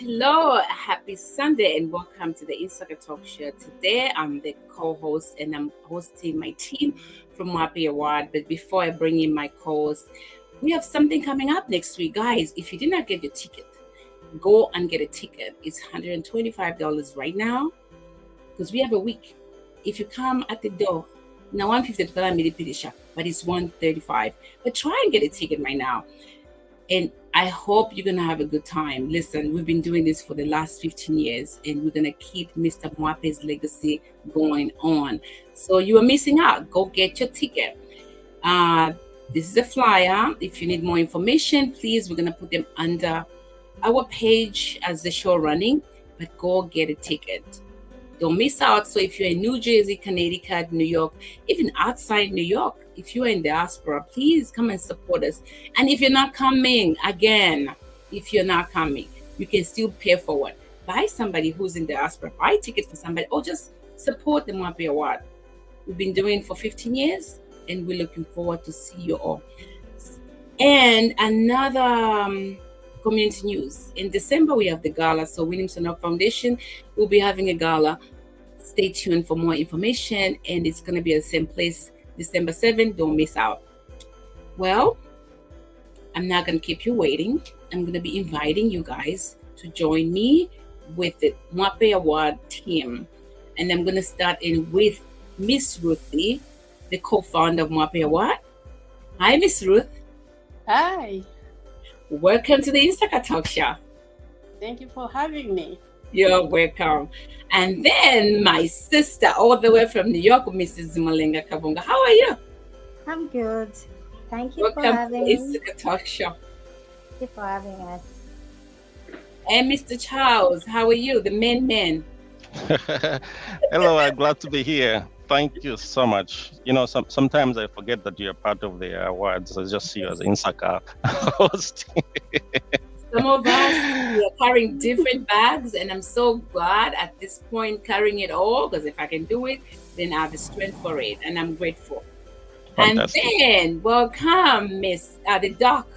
Hello, happy Sunday, and welcome to the Insaka Talk Show. Today, I'm the co-host, and I'm hosting my team from Mwape Award. But before I bring in my co-host, we have something coming up next week, guys. If you did not get your ticket, go and get a ticket. It's $125 right now because we have a week. If you come at the door, now $150 but it's $135. But try and get a ticket right now. And I hope you're going to have a good time. Listen, we've been doing this for the last 15 years, and we're going to keep Mr. Mwape's legacy going on. So you are missing out. Go get your ticket. This is a flyer. If you need more information, please, we're going to put them under our page as the show running, but go get a ticket. Don't miss out. So if you're in New Jersey, Connecticut, New York, even outside New York, if you're in diaspora, please come and support us. And if you're not coming, again, if you're not coming, you can still pay forward. Buy somebody who's in diaspora, buy a ticket for somebody, or just support the Mwape Award. We've been doing it for 15 years, and we're looking forward to see you all. And another community news. In December, we have the gala. So Williamson Foundation will be having a gala. Stay tuned for more information, and it's going to be at the same place, December 7th. Don't miss out. Well, I'm not going to keep you waiting. I'm going to be inviting you guys to join me with the Mwape Award team. And I'm going to start in with Miss Ruthie, the co-founder of Mwape Award. Hi, Miss Ruth. Hi. Welcome to the Insaka Talk Show. Thank you for having me. You're welcome. And then my sister, all the way from New York, Mrs. Malenga Kabunga. How are you? I'm good. Thank you Welcome for having to the me. Insaka Talk Show. Thank you for having us. And Mr. Charles, how are you? The main man. Hello, I'm glad to be here. Thank you so much. You know, sometimes I forget that you're part of the awards. I just see you as Insaka host. Some of us, we are carrying different bags, and I'm so glad at this point carrying it all, because if I can do it, then I have the strength for it, and I'm grateful. Fantastic. And then, welcome, Miss the Doc.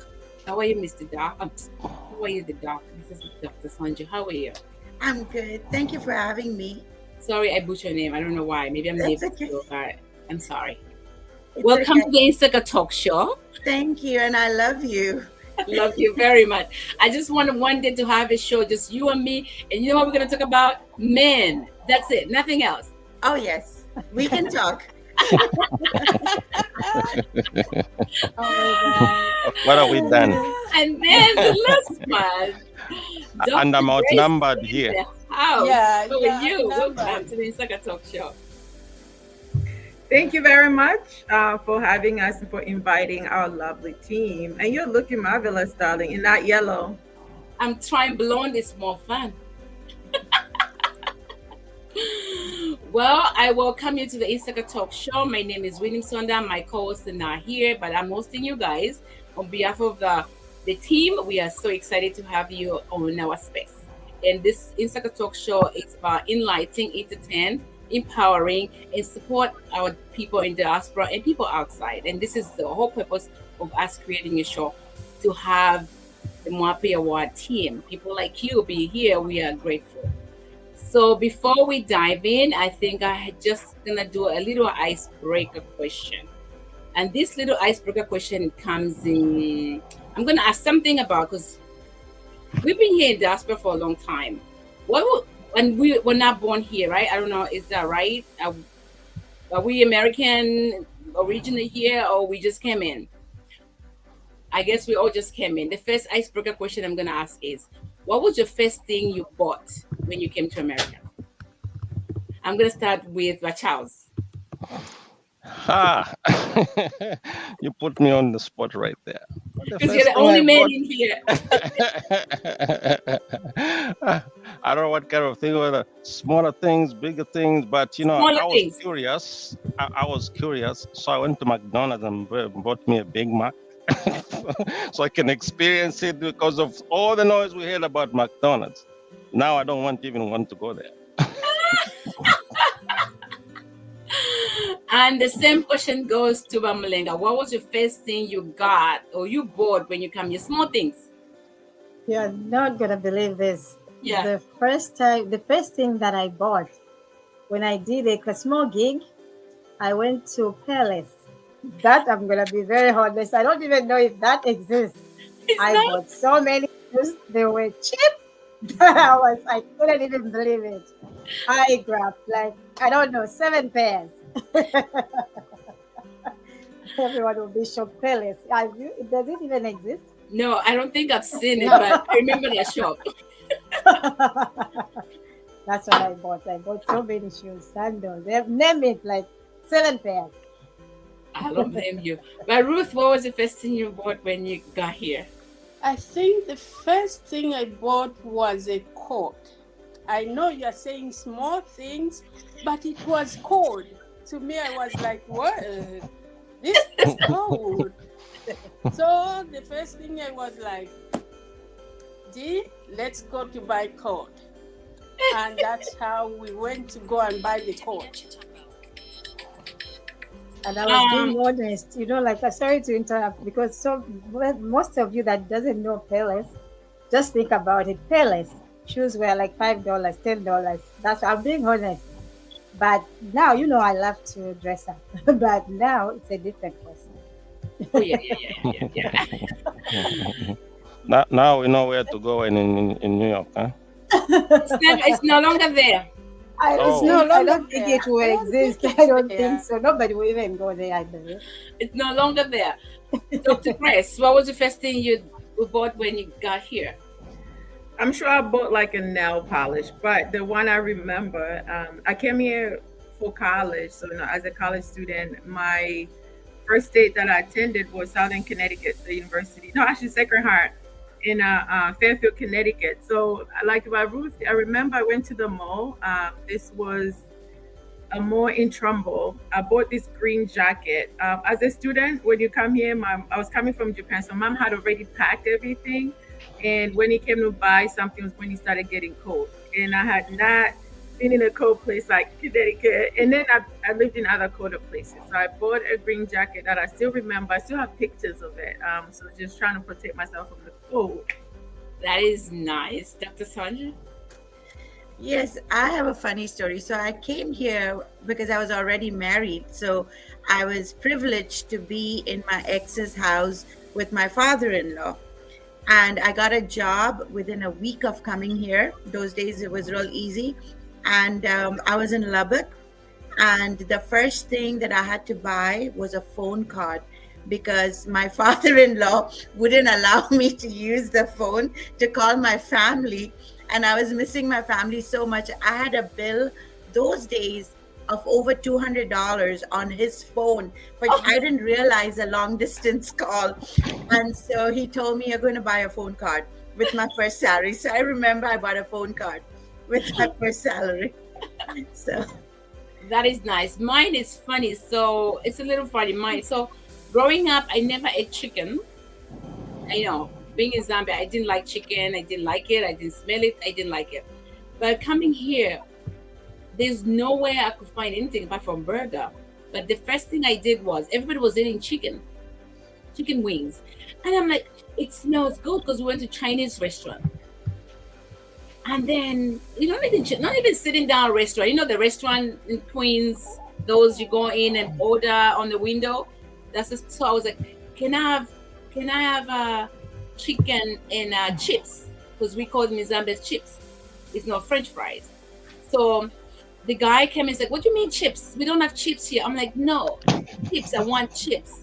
How are you, Mr. Doc? How are you, the Doc? This is Dr. Sanju. How are you? I'm good. Thank you for having me. Sorry, I butchered your name. I don't know why. Maybe I'm That's named. okay. I'm sorry. It's Welcome okay. to the Insaka Talk Show. Thank you, and I love you. Love you very much. I just wanted one day to have a show, just you and me. And you know what we're going to talk about? Men. That's it. Nothing else. Oh, yes. We can talk. Oh my God. What have we done? And then the last one. And I'm Dr. outnumbered Grace here. in the house. Yeah, How yeah, are you? outnumbered. Welcome to the Insaka Talk Show. Thank you very much for having us and for inviting our lovely team. And you're looking marvelous, darling, in that yellow. I'm trying blonde. It's more fun. Well, I welcome you to the Insaka Talk Show. My name is William Sonda. My co-hosts are not here, but I'm hosting you guys on behalf of the team. We are so excited to have you on our space. And this Insaka Talk Show is about enlightening, entertain, empowering, and support our people in diaspora and people outside. And this is the whole purpose of us creating a show, to have the Mwape Award team. People like you be here. We are grateful. So before we dive in, I think I had just gonna do a little icebreaker question. And this little icebreaker question comes in, I'm gonna ask something about, because we've been here in diaspora for a long time. And we were not born here, right? I don't know, is that right? Are we American originally here, or we just came in? I guess we all just came in. The first icebreaker question I'm gonna ask is, what was your first thing you bought when you came to America? I'm gonna start with Charles. You put me on the spot right there. Because you're the only man in here. I don't know what kind of thing, whether smaller things, bigger things, but you know, Smaller I was things. curious. I was curious, so I went to McDonald's and bought me a Big Mac, so I can experience it, because of all the noise we heard about McDonald's. Now I don't even want to go there. And the same question goes to Bamalenga. What was your first thing you got or you bought when you come? Your small things. You're not gonna believe this. Yeah. The first thing that I bought when I did a small gig, I went to Palace. That I'm gonna be very honest. I don't even know if that exists. It's I not. bought so many shoes. They were cheap. I couldn't even believe it. I grabbed like I don't know 7 pairs. Everyone will be shocked. Palace. Does it even exist? No, I don't think I've seen it, No. but I remember that shop. That's what I bought. I bought so many shoes, sandals. Name it like 7 pairs. I don't blame you. But Ruth, what was the first thing you bought when you got here? I think the first thing I bought was a coat. I know you're saying small things, but it was cold. To me, I was like, what? This is cold. So the first thing I was like, Dee, let's go to buy coat. And that's how we went to go and buy the coat. And I was being honest, sorry to interrupt because most of you that doesn't know Palace, just think about it. Palace shoes were like $5, $10. I'm being honest. But now I love to dress up, but now it's a different person. Oh yeah. Now we know where to go in New York, huh? It's no longer there. I Oh. don't think it will exist. I don't think so. Nobody will even go there, I believe. It's no longer there. Dr. Press, what was the first thing you bought when you got here? I'm sure I bought like a nail polish, but the one I remember, I came here for college. So, as a college student, my first state that I attended was Southern Connecticut State University. No, actually Sacred Heart in Fairfield, Connecticut. So, like by Ruth, I remember I went to the mall. This was a mall in Trumbull. I bought this green jacket. As a student, when you come here, I was coming from Japan, so mom had already packed everything. And when he came to buy something was when he started getting cold. And I had not been in a cold place like Connecticut. And then I lived in other colder places. So I bought a green jacket that I still remember. I still have pictures of it. So just trying to protect myself from the cold. That is nice. Dr. Sandra? Yes, I have a funny story. So I came here because I was already married. So I was privileged to be in my ex's house with my father-in-law. And I got a job within a week of coming here. Those days it was real easy. And I was in Lubbock. And the first thing that I had to buy was a phone card because my father-in-law wouldn't allow me to use the phone to call my family. And I was missing my family so much. I had a bill those days of over $200 on his phone, but I didn't realize a long distance call. And so he told me, you're going to buy a phone card with my first salary. So I remember I bought a phone card with my first salary. So that is nice. Mine is funny. So it's a little funny. Mine. So growing up, I never ate chicken. Being in Zambia, I didn't like chicken. I didn't like it. I didn't smell it. I didn't like it. But coming here, there's no way I could find anything apart from burger. But the first thing I did was everybody was eating chicken wings. And I'm like, it smells good because we went to Chinese restaurant. And then not even sitting down at a restaurant. The restaurant in Queens, those you go in and order on the window. So I was like, can I have chicken and chips? Because we call them in Zambia chips. It's not French fries. So the guy came and said, what do you mean chips? We don't have chips here. I'm like, no, chips. I want chips.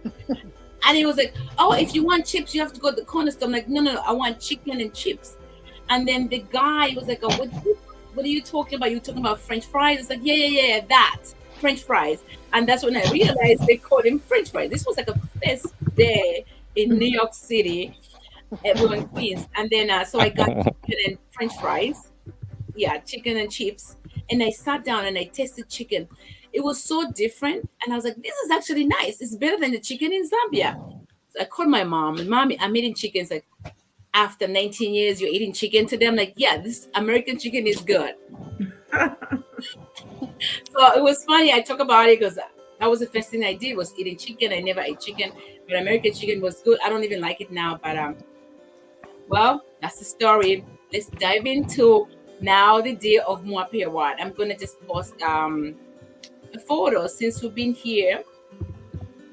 And he was like, oh, if you want chips, you have to go to the corner store. I'm like, no, I want chicken and chips. And then the guy was like, oh, what are you talking about? You talking about French fries? It's like, yeah, that French fries. And that's when I realized they called him French fries. This was like a first day in New York City, everyone in Queens. And then so I got chicken and French fries. Yeah, chicken and chips. And I sat down and I tasted chicken. It was so different. And I was like, this is actually nice. It's better than the chicken in Zambia. So I called my mom. And Mommy, I'm eating chicken. It's like, after 19 years, you're eating chicken today? I'm like, yeah, this American chicken is good. So it was funny. I talk about it because that was the first thing I did was eating chicken. I never ate chicken. But American chicken was good. I don't even like it now. But, well, that's the story. let's dive into now the day of Mwape Award. I'm gonna just post a photo since we've been here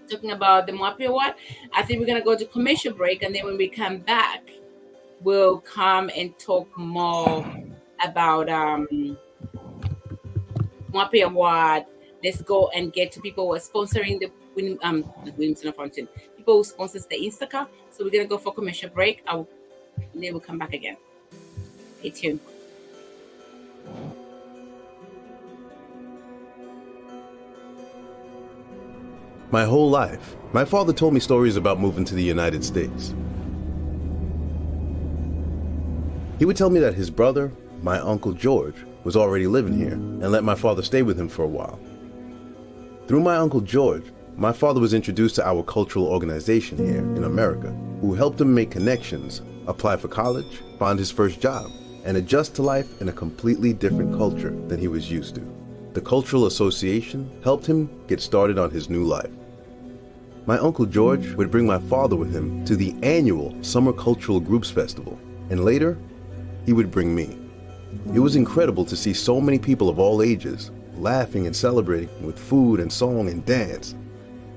talking about the Mwape Award. I think we're gonna go to commercial break, and then when we come back, we'll come and talk more about Mwape Award. Let's go and get to people who are sponsoring the Williamson Fountain. People who sponsors the Insaka. So we're gonna go for commercial break. And then we'll come back again. Stay tuned. My whole life, my father told me stories about moving to the United States. He would tell me that his brother, my Uncle George, was already living here and let my father stay with him for a while. Through my Uncle George, my father was introduced to our cultural organization here in America, who helped him make connections, apply for college, find his first job, and adjust to life in a completely different culture than he was used to. The Cultural Association helped him get started on his new life. My Uncle George would bring my father with him to the annual Summer Cultural Groups Festival, and later, he would bring me. It was incredible to see so many people of all ages laughing and celebrating with food and song and dance.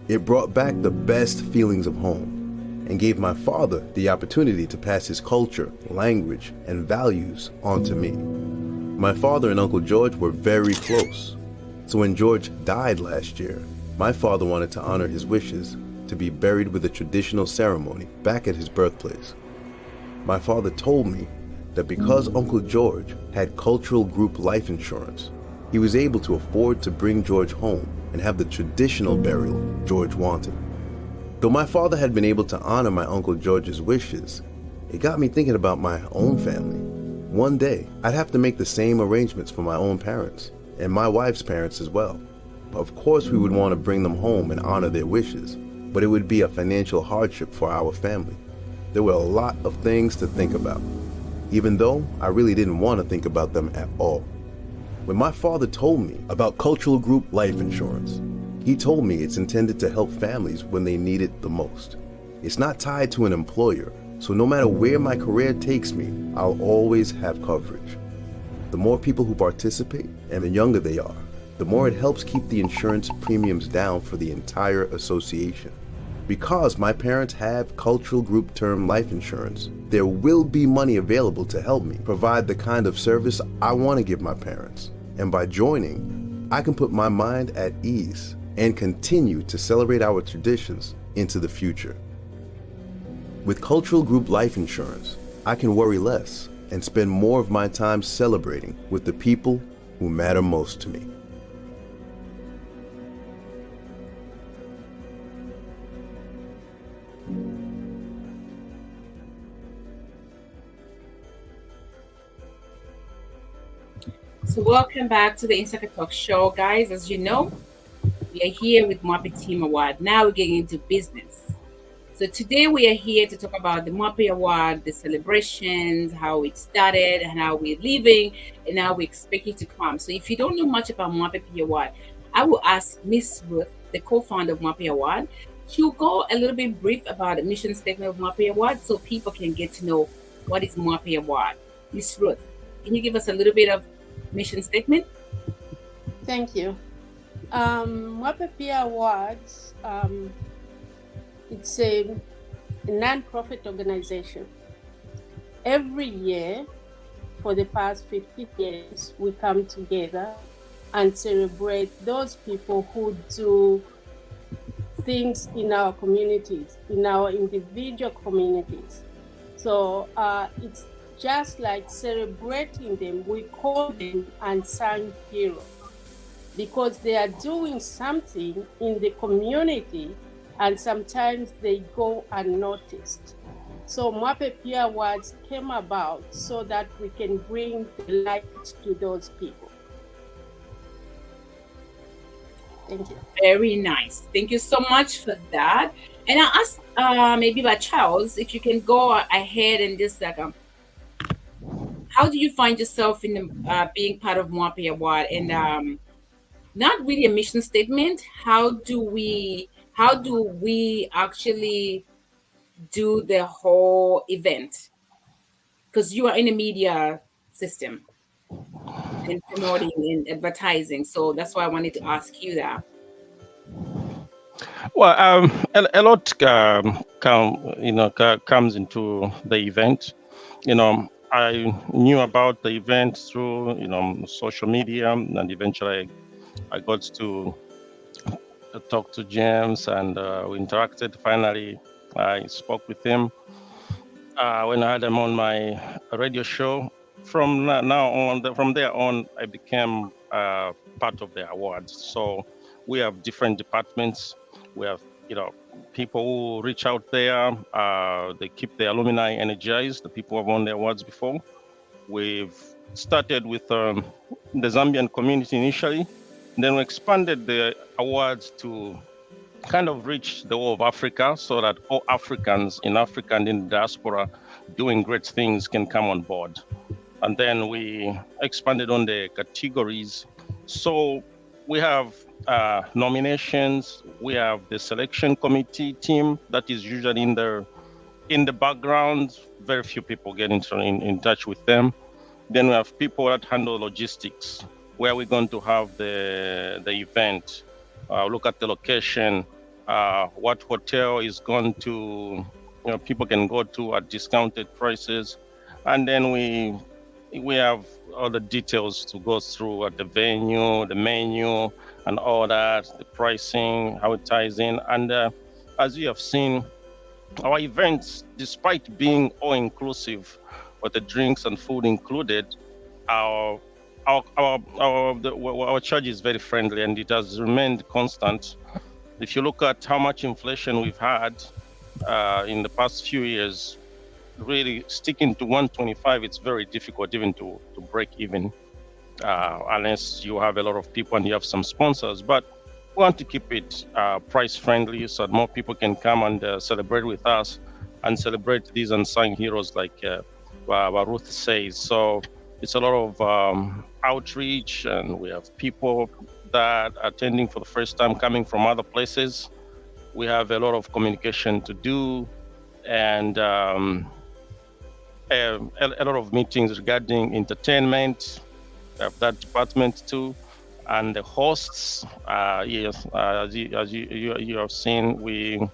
It brought back the best feelings of home and gave my father the opportunity to pass his culture, language, and values on to me. My father and Uncle George were very close, so when George died last year, my father wanted to honor his wishes to be buried with a traditional ceremony back at his birthplace. My father told me that because Uncle George had cultural group life insurance, he was able to afford to bring George home and have the traditional burial George wanted. Though my father had been able to honor my Uncle George's wishes, it got me thinking about my own family. One day, I'd have to make the same arrangements for my own parents and my wife's parents as well. Of course, we would want to bring them home and honor their wishes, but it would be a financial hardship for our family. There were a lot of things to think about, even though I really didn't want to think about them at all. When my father told me about cultural group life insurance, he told me it's intended to help families when they need it the most. It's not tied to an employer, so no matter where my career takes me, I'll always have coverage. The more people who participate and the younger they are, the more it helps keep the insurance premiums down for the entire association. Because my parents have cultural group term life insurance, there will be money available to help me provide the kind of service I want to give my parents. And by joining, I can put my mind at ease and continue to celebrate our traditions into the future. With cultural group life insurance, I can worry less and spend more of my time celebrating with the people who matter most to me. So welcome back to the Insaka Talk Show, guys. As you know, we are here with Mwape Team Award. Now we're getting into business. So today we are here to talk about the Mwape Award, the celebrations, how it started, and how we're living, and how we expect it to come. So if you don't know much about Mwape Peer Award, I will ask Miss Ruth, the co-founder of Mwape Award. She'll go a little bit brief about the mission statement of Mwape Award so people can get to know what is Mwape Award. Miss Ruth, can you give us a little bit of mission statement? Thank you. Mwape Peer Awards, it's a non-profit organization. Every year, for the past 50 years, we come together and celebrate those people who do things in our communities, in our individual communities. So it's just like celebrating them. We call them unsung heroes because they are doing something in the community and sometimes they go unnoticed. So Mwape Peer Awards came about so that we can bring the light to those people. Thank you. Very nice. Thank you so much for that. And I'll ask maybe by Charles, if you can go ahead and just like, how do you find yourself in being part of Mwape Award? And not really a mission statement. How do we actually do the whole event? because you are in the media system and promoting and advertising. So that's why I wanted to ask you that. Well, a lot comes into the event. I knew about the event through social media, and eventually I got to talk to James, and we interacted. Finally, I spoke with him when I had him on my radio show. From there on, I became part of the awards. So we have different departments. We have people who reach out there. They keep the alumni energized. The people who have won the awards before. We've started with the Zambian community initially. Then we expanded the awards to kind of reach the whole of Africa, so that all Africans in Africa and in the diaspora doing great things can come on board. And then we expanded on the categories. So we have nominations. We have the selection committee team that is usually in the background. Very few people get in touch with them. Then we have people that handle logistics, where we're going to have the event, look at the location, what hotel is going to, people can go to at discounted prices. And then we have all the details to go through at the venue, the menu, and all that, the pricing, how it ties in. And as you have seen, our events, despite being all-inclusive, with the drinks and food included, our charge is very friendly, and it has remained constant. If you look at how much inflation we've had in the past few years, really sticking to 125, it's very difficult even to break even, unless you have a lot of people and you have some sponsors. But we want to keep it price friendly so that more people can come and celebrate with us and celebrate these unsung heroes, like what Ruth says. So it's a lot of outreach, and we have people that are attending for the first time coming from other places. We have a lot of communication to do, and a lot of meetings regarding entertainment. We have that department too. And the hosts, yes, as you have seen, we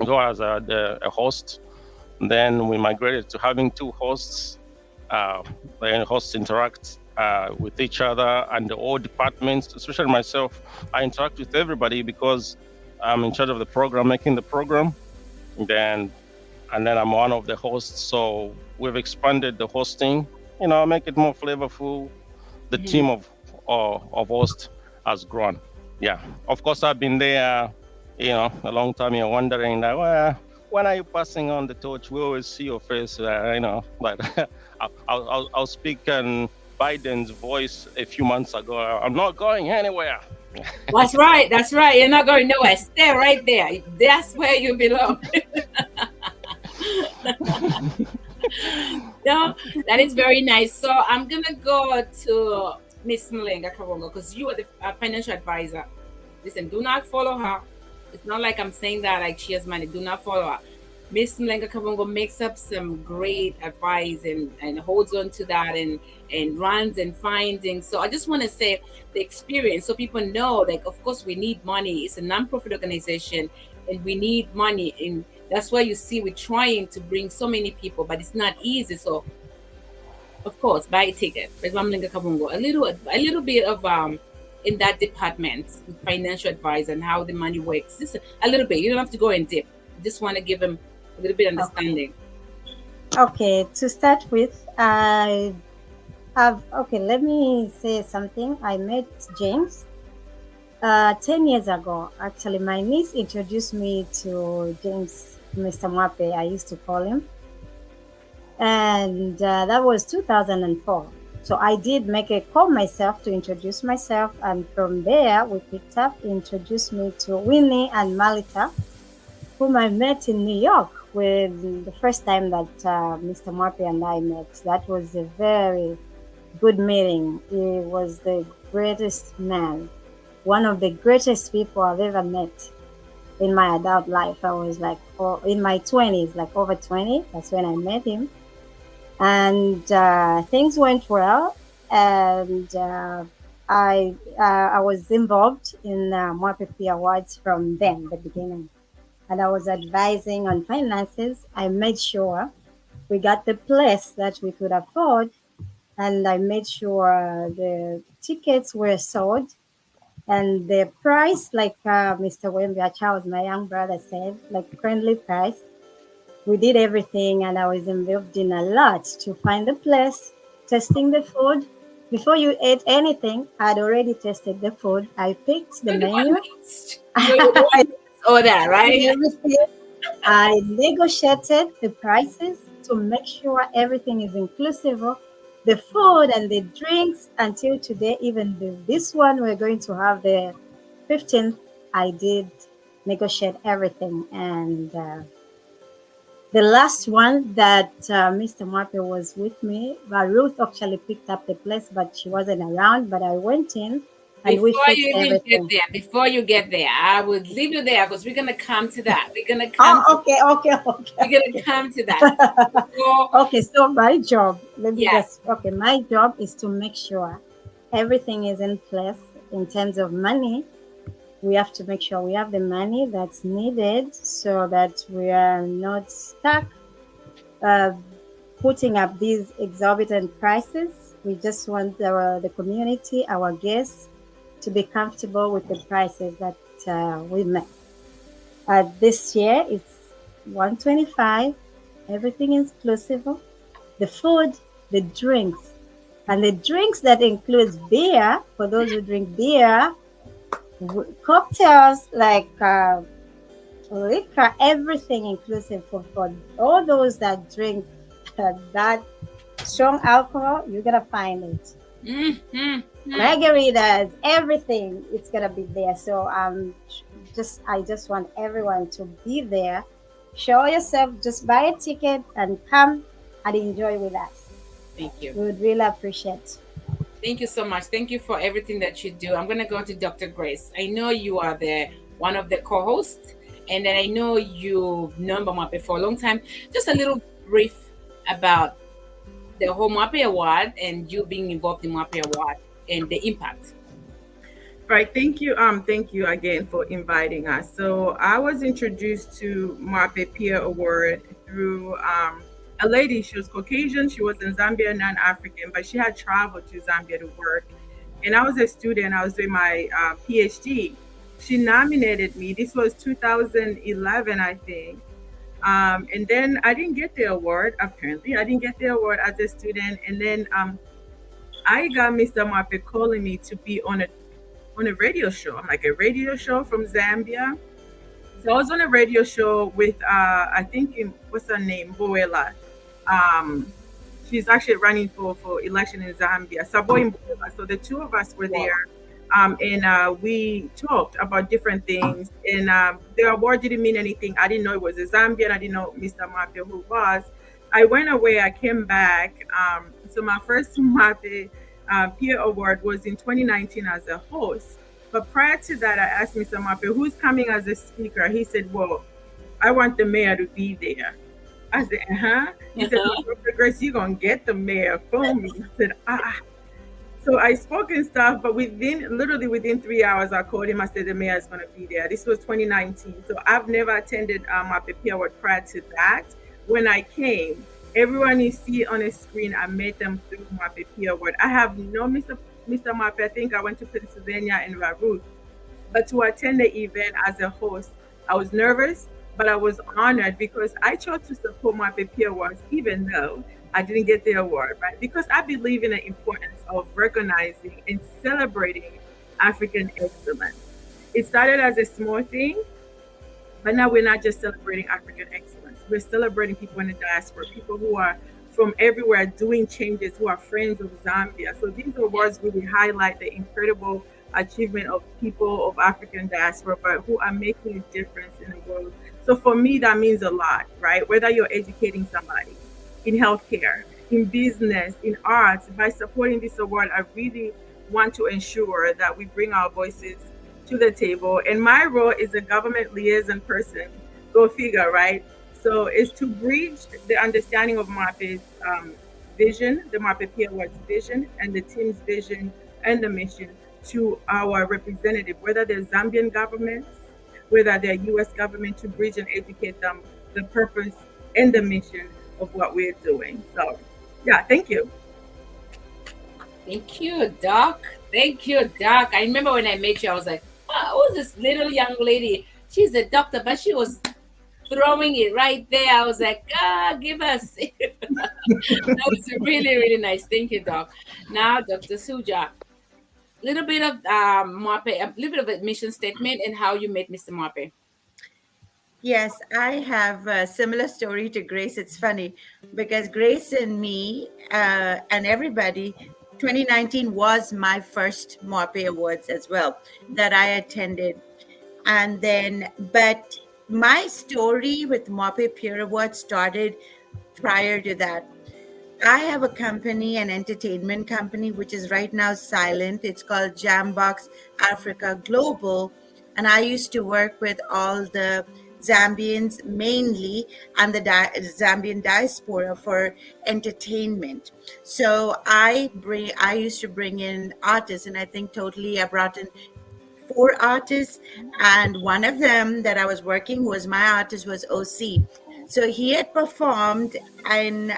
go as a host. Then we migrated to having two hosts. The hosts interact with each other, and all departments, especially myself, I interact with everybody because I'm in charge of the program, making the program. And then I'm one of the hosts. So we've expanded the hosting, make it more flavorful. The team of hosts has grown. Yeah, of course, I've been there, a long time. You're wondering, like, well, when are you passing on the torch? We always see your face, but I'll speak in Biden's voice a few months ago. I'm not going anywhere. That's right. You're not going nowhere. Stay right there. That's where you belong. No, that is very nice. So I'm gonna go to Miss Mlenga Kabongo, because you are the financial advisor. Listen, do not follow her. It's not like I'm saying that like she has money. Do not follow her. Miss Mlenga Kabongo makes up some great advice and holds on to that and runs and findings. So I just want to say the experience, so people know, like, of course we need money. It's a non-profit organization, and we need money, and that's why you see we're trying to bring so many people, but it's not easy. So of course, buy a ticket. Miss Mlenga Kabongo, a little bit of in that department, financial advice and how the money works. Just a little bit. You don't have to go in deep. Just want to give them a little bit of understanding. Okay, to start with, let me say something. I met James 10 years ago. Actually, my niece introduced me to James, Mr. Mwape, I used to call him. And that was 2004. So I did make a call myself to introduce myself. And from there, we picked up, introduced me to Winnie and Malika, whom I met in New York with the first time that Mr. Mwape and I met. That was a very good meeting. He was the greatest man, one of the greatest people I've ever met in my adult life. I was like in my 20s, like over 20. That's when I met him. and things went well. And I was involved in Mwape Peer Awards from then, the beginning, and I was advising on finances. I made sure we got the place that we could afford, and I made sure the tickets were sold and the price, like Mr. Wembia Charles, my young brother, said, like friendly price. We did everything, and I was involved in a lot to find the place, testing the food. Before you ate anything, I'd already tested the food. I picked the menu. I All that, right? did everything. I negotiated the prices to make sure everything is inclusive of the food and the drinks. Until today, even this one we're going to have the 15th, I did negotiate everything. And the last one that Mr. Mwape was with me, Ruth actually picked up the place, but she wasn't around. But I went in and we Before fixed you even everything. get there, before you get there, I would leave you there because we're gonna come to that. We're gonna come. Oh, okay. We're gonna come to that. So, Okay, so my job, let me Yes. just, okay, my job is to make sure everything is in place in terms of money. We have to make sure we have the money that's needed so that we are not stuck uh, putting up these exorbitant prices. We just want the community, our guests, to be comfortable with the prices that we make. This year it's 125. Everything is inclusive. The food, the drinks, and the drinks that includes beer for those who drink beer, cocktails like liquor, everything inclusive for all those that drink that strong alcohol. You're gonna find it. Margaritas, everything, it's gonna be there. So I just want everyone to be there. Show yourself, just buy a ticket and come and enjoy with us. Thank you. We would really appreciate. Thank you so much. Thank you for everything that you do. I'm gonna go to Dr. Grace. I know you are one of the co-hosts, and then I know you've known Mwape for a long time. Just a little brief about the whole Mwape Award and you being involved in Mwape Award and the impact. Right. Thank you. Thank you again for inviting us. So I was introduced to Mwape Peer Award through a lady. She was Caucasian. She was in Zambia, non-African, but she had traveled to Zambia to work. And I was a student. I was doing my PhD. She nominated me. This was 2011, I think. And then I didn't get the award. Apparently, I didn't get the award as a student. And then I got Mr. Mwape calling me to be on a radio show. I'm like, a radio show from Zambia. So I was on a radio show with I think what's her name, Boela. She's actually running for election in Zambia, Saboy Boela. So the two of us were there, and we talked about different things. And the award didn't mean anything. I didn't know it was a Zambian. I didn't know Mr. Mwape who was. I went away. I came back. So my first Mwape Peer Award was in 2019 as a host. But prior to that, I asked Mr. Mwape, who's coming as a speaker? He said, well, I want the mayor to be there. I said, He said, Dr. Grace, you're going to get the mayor for me. I said, So I spoke and stuff, but literally within 3 hours, I called him. I said, the mayor is going to be there. This was 2019. So I've never attended Mwape Peer Award prior to that. When I came, everyone you see on the screen, I met them through Mwape Peer Award. I have no Mr. Mwape. I think I went to Pennsylvania and Ruth. But to attend the event as a host, I was nervous, but I was honored because I chose to support Mwape Peer Awards, even though I didn't get the award, right? Because I believe in the importance of recognizing and celebrating African excellence. It started as a small thing, but now we're not just celebrating African excellence. We're celebrating people in the diaspora, people who are from everywhere doing changes, who are friends of Zambia. So these awards really highlight the incredible achievement of people of African diaspora, but who are making a difference in the world. So for me, that means a lot, right? Whether you're educating somebody in healthcare, in business, in arts, by supporting this award, I really want to ensure that we bring our voices to the table. And my role is a government liaison person, go figure, right? So it's to bridge the understanding of Mwape's vision, the Mwape Peer Awards vision, and the team's vision and the mission to our representative, whether they're Zambian governments, whether they're U.S. government, to bridge and educate them the purpose and the mission of what we're doing. So, yeah, thank you. Thank you, Doc. Thank you, Doc. I remember when I met you, I was like, oh, who's this little young lady? She's a doctor, but she was throwing it right there. I was like, give us. That was really, really nice. Thank you, Doc. Now, Dr. Suja, little bit of Mwape, a little bit of a mission statement and how you met Mr. Mwape. Yes, I have a similar story to Grace. It's funny because Grace and me and everybody, 2019 was my first Mwape Awards as well that I attended. And then, but my story with Mwape Peer Awards started prior to that. I have a company, an entertainment company, which is right now silent. It's called Jambox Africa Global. And I used to work with all the Zambians mainly and the Zambian diaspora for entertainment. So I used to bring in artists, and I think totally I brought in 4 artists, and one of them that I was working was my artist was OC. So he had performed in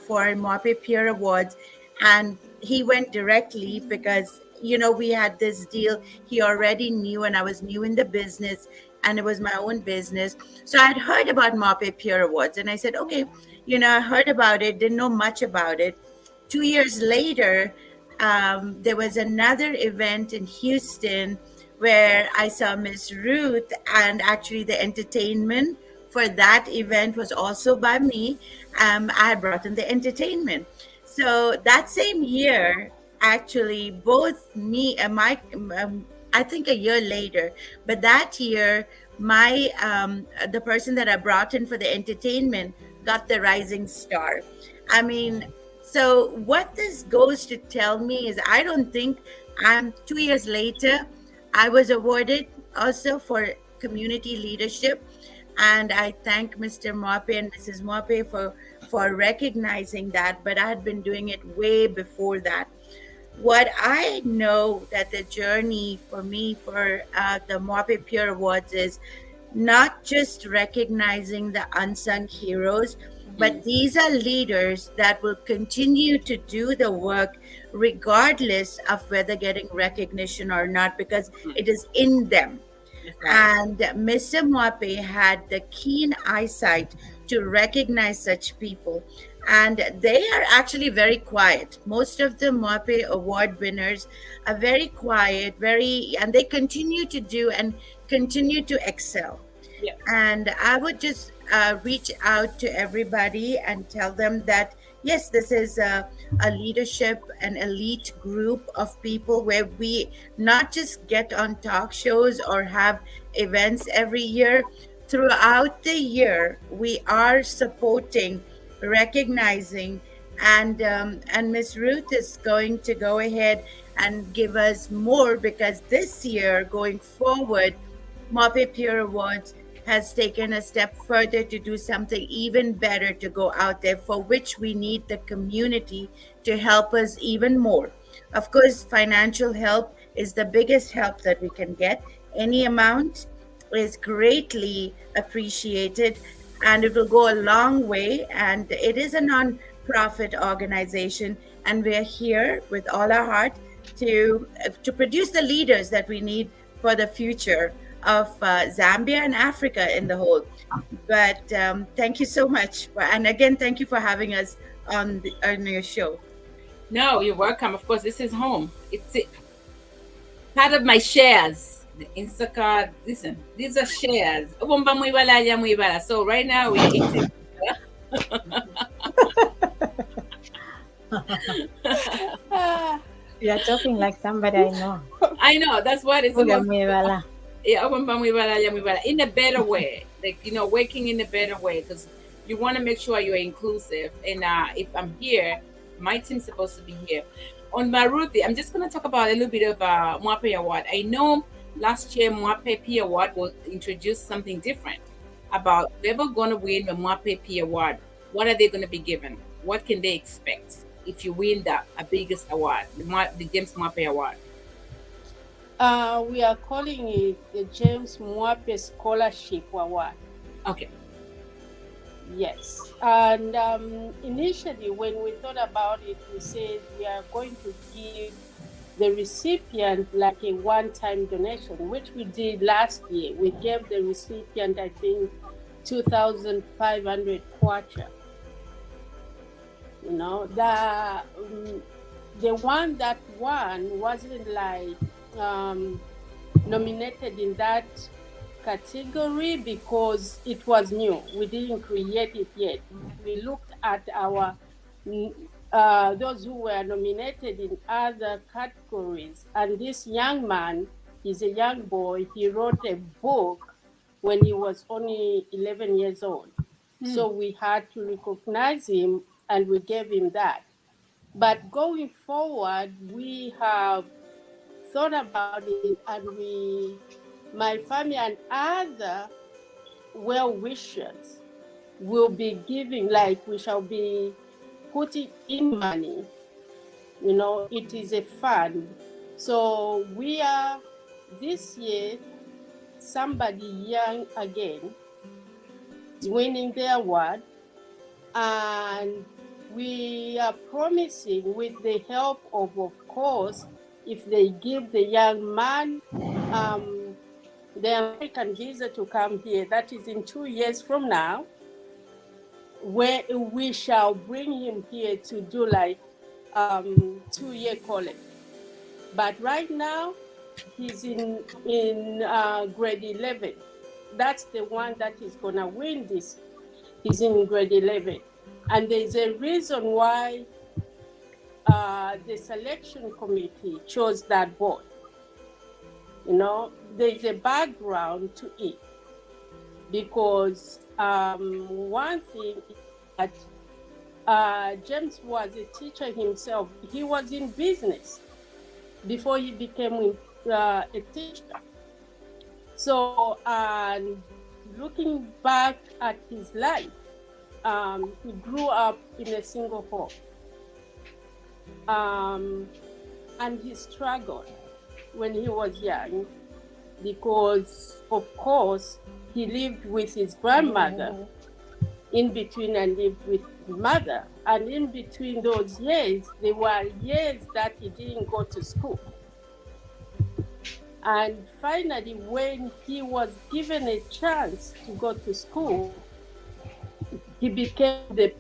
for Mwape Peer Awards, and he went directly because we had this deal. He already knew, and I was new in the business, and it was my own business. So I had heard about Mwape Peer Awards, and I said, okay, I heard about it, didn't know much about it. 2 years later, there was another event in Houston where I saw Miss Ruth, and actually the entertainment for that event was also by me. I had brought in the entertainment. So that same year, actually, both me and I think a year later, but that year, the person that I brought in for the entertainment got the Rising Star. I mean, so what this goes to tell me is I don't think 2 years later, I was awarded also for community leadership. And I thank Mr. Mwape and Mrs. Mwape for recognizing that, but I had been doing it way before that. What I know that the journey for me for the Mwape Peer Awards is not just recognizing the unsung heroes, but these are leaders that will continue to do the work regardless of whether getting recognition or not, because it is in them. And Mr. Mwape had the keen eyesight to recognize such people. And they are actually very quiet. Most of the Mwape Award winners are very quiet, and they continue to do and continue to excel. Yeah. And I would just reach out to everybody and tell them that, yes, this is a leadership, an elite group of people where we not just get on talk shows or have events every year. Throughout the year, we are supporting, recognizing, and Miss Ruth is going to go ahead and give us more, because this year, going forward, Mwape Peer Awards has taken a step further to do something even better, to go out there, for which we need the community to help us even more. Of course, financial help is the biggest help that we can get. Any amount is greatly appreciated, and it will go a long way. And it is a non-profit organization, and we are here with all our heart to produce the leaders that we need for the future of Zambia and Africa in the whole. But thank you so much. And again, thank you for having us on your show. No, you're welcome. Of course, this is home. It's part of my shares. The Insaka, listen, these are shares. So right now we're eating. You're talking like somebody I know. I know, that's what it's about. Yeah, In a better way, like, working in a better way, because you want to make sure you're inclusive. And if I'm here, my team's supposed to be here. On Maruthi, I'm just going to talk about a little bit of Mwape Award. I know last year Mwape Peer Award was introduced something different about whoever going to win the Mwape Peer Award. What are they going to be given? what can they expect if you win a biggest award, the James Mwape Award? We are calling it the James Mwape Scholarship Award. Okay. Yes. And initially, when we thought about it, we said we are going to give the recipient like a one-time donation, which we did last year. We gave the recipient, I think, 2,500 kwacha. You know, the one that won wasn't like nominated in that category because it was new. We didn't create it yet. We looked at our those who were nominated in other categories, and this young man, he's a young boy. He wrote a book when he was only 11 years old. So we had to recognize him, and we gave him that. But going forward, we have thought about it, and my family and other well-wishers will be giving, like we shall be putting in money. You know, it is a fund. So we are, this year, somebody young again is winning the award, and we are promising, with the help of course, if they give the young man the American visa to come here, that is in 2 years from now, where we shall bring him here to do like 2-year college. But right now, he's in grade 11. That's the one that is gonna win this. He's in grade 11. And there's a reason why the selection committee chose that boy. You know, there's a background to it. Because one thing is that James was a teacher himself. He was in business before he became a teacher. So, looking back at his life, he grew up in a single home. And he struggled when he was young because, of course, he lived with his grandmother in between and lived with his mother. And in between those years, there were years that he didn't go to school. And finally, when he was given a chance to go to school, he became the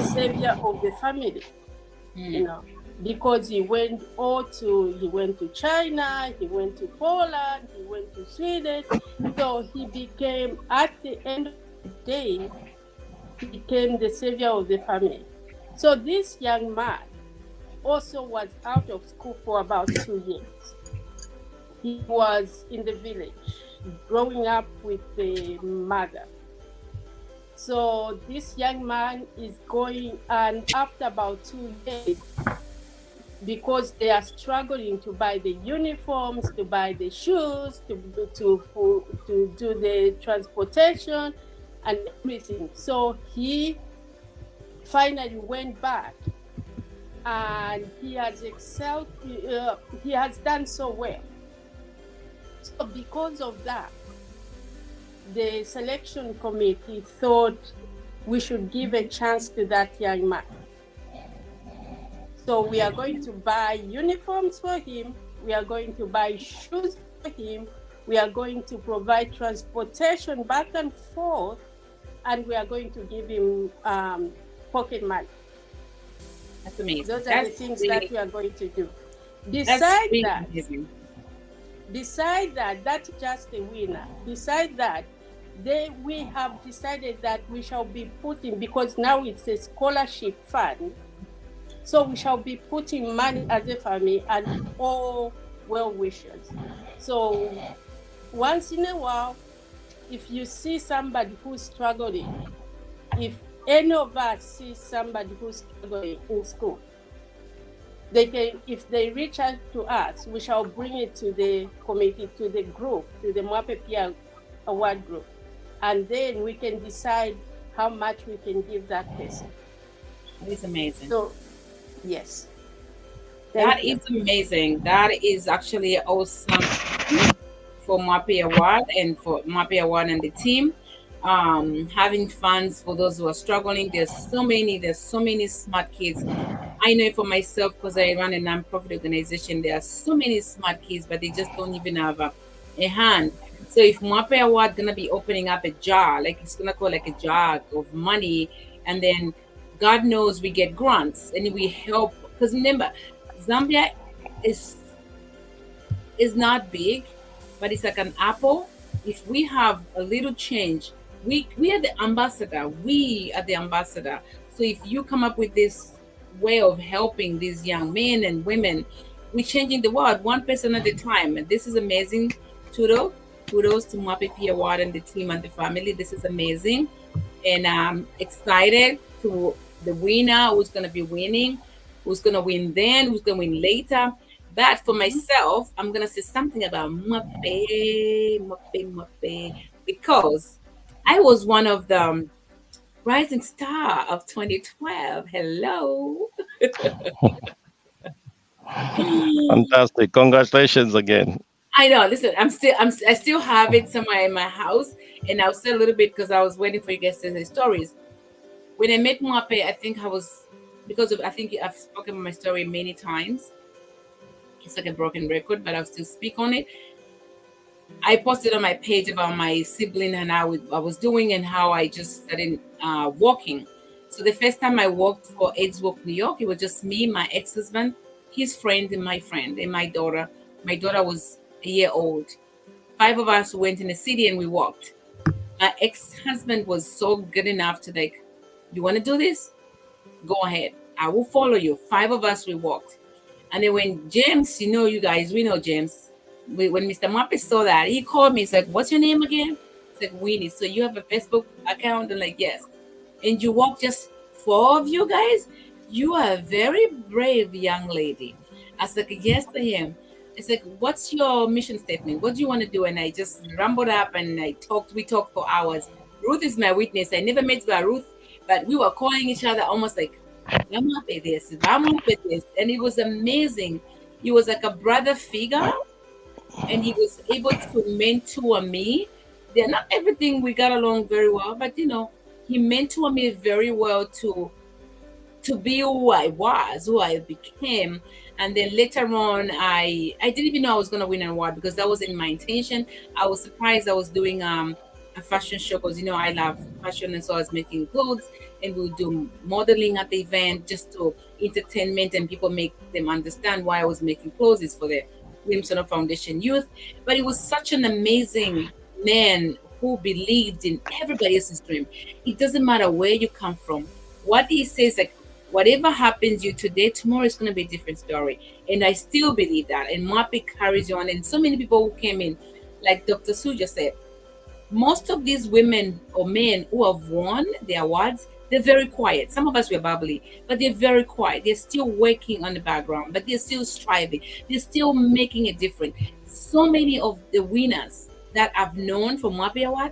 savior of the family, you know, because he went to China, he went to Poland, he went to Sweden. So he became, at the end of the day, he became the savior of the family. So this young man also was out of school for about 2 years. He was in the village, growing up with the mother. So this young man is going, and after about 2 years, because they are struggling to buy the uniforms, to buy the shoes, to do the transportation and everything. So he finally went back, and he has excelled. He has done so well. So because of that, the selection committee thought we should give a chance to that young man. So we are going to buy uniforms for him. We are going to buy shoes for him. We are going to provide transportation back and forth, and we are going to give him pocket money. That's amazing. Those are the things that we are going to do. Besides that, that's just the winner. Besides that, we have decided that we shall be putting, because now it's a scholarship fund, so we shall be putting money as a family and all well-wishers. So once in a while, if you see somebody who's struggling, if any of us see somebody who's struggling in school, they can, if they reach out to us, we shall bring it to the committee, to the group, to the Mwape Peer Award group. And then we can decide how much we can give that person. That is amazing. So, yes. That Thank you. is amazing. That is actually awesome for Mwape Award and for Mwape Award and the team. Having funds for those who are struggling. There's so many smart kids. I know it for myself because I run a nonprofit organization. There are so many smart kids, but they just don't even have a hand. So if Mwape Award gonna be opening up a jar, like it's gonna call like a jar of money, and then God knows we get grants and we help. Because remember, Zambia is not big, but it's like an apple. If we have a little change, we are the ambassador. We are the ambassador. So if you come up with this way of helping these young men and women, we're changing the world one person at a time. And this is amazing. Kudos to Mwape Peer Award and the team and the family. This is amazing. And I'm excited to the winner who's going to be winning, who's going to win then, who's going to win later. But for myself, I'm going to say something about Mwape, because I was one of the rising star of 2012. Hello. Fantastic. Congratulations again. I know. Listen, I still have it somewhere in my house, and I'll say a little bit because I was waiting for you guys to say stories. When I met Mwape, I think I think I've spoken about my story many times. It's like a broken record, but I'll still speak on it. I posted on my page about my sibling and how I was doing and how I just started walking. So the first time I walked for AIDS Walk New York, it was just me, my ex-husband, his friend, and my daughter. My daughter was a year old. 5 of us went in the city and we walked. My ex-husband was so good enough to like, you want to do this? Go ahead. I will follow you. 5 of us, we walked. And then when James, you guys, we know James. When Mr. Mwape saw that, he called me. He's like, what's your name again? It's like, Winnie. So you have a Facebook account? And like, yes. And you walk just 4 of you guys? You are a very brave young lady. I was like, yes, I am. It's like, what's your mission statement? What do you want to do? And I just rambled up and we talked for hours. Ruth is my witness. I never met Ruth, but we were calling each other almost like, I'm up at this, and it was amazing. He was like a brother figure, and he was able to mentor me. They're not everything we got along very well, but he mentored me very well to be who I was, who I became. And then later on, I didn't even know I was going to win an award because that wasn't my intention. I was surprised I was doing a fashion show because I love fashion, and so I was making clothes, and we would do modeling at the event just to entertainment, and people make them understand why I was making clothes. It's for the Williamson Foundation Youth. But it was such an amazing man who believed in everybody else's dream. It doesn't matter where you come from. What he says, like, whatever happens you today, tomorrow is going to be a different story. And I still believe that. And Mwape carries you on. And so many people who came in, like Dr. Sue just said, most of these women or men who have won the awards, they're very quiet. Some of us were bubbly, but they're very quiet. They're still working on the background, but they're still striving. They're still making a difference. So many of the winners that I've known from Mwape Award,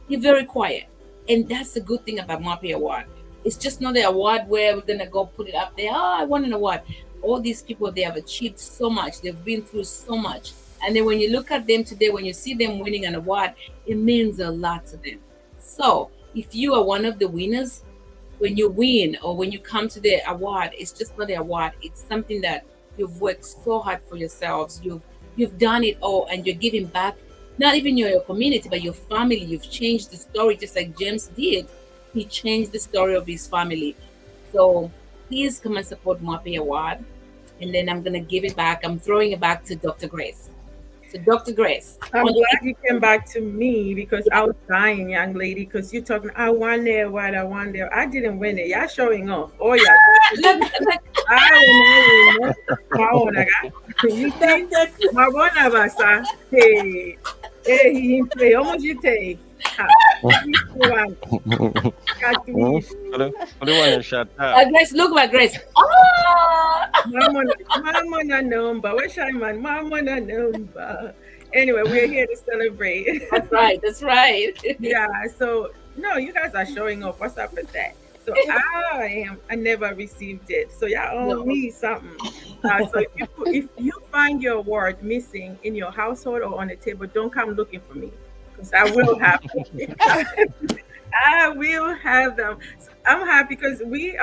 they're very quiet. And that's the good thing about Mwape Award. It's just not the award where we're going to go put it up there. Oh, I won an award. All these people, they have achieved so much. They've been through so much. And then when you look at them today, when you see them winning an award, it means a lot to them. So if you are one of the winners, when you win or when you come to the award, it's just not the award. It's something that you've worked so hard for yourselves. You've done it all, and you're giving back, not even your community, but your family. You've changed the story just like James did. He changed the story of his family. So please come and support Mwape Award. And then I'm going to give it back. I'm throwing it back to Dr. Grace. So Dr. Grace. I'm glad you came back to me because I was dying, young lady, because you're talking, I won the award, I won there. I didn't win it. Y'all showing off. Oh, yeah. I won. You think my one of us, hey, he play. How much you take? Grace, look at Grace. Oh! Mama na number. Where's my man? Mama na number. Anyway, we're here to celebrate. That's right. Yeah. So no, you guys are showing off. What's up with that? So I never received it. So y'all owe me something. So if you find your award missing in your household or on the table, don't come looking for me, because I will have them. I will have them. So I'm happy because we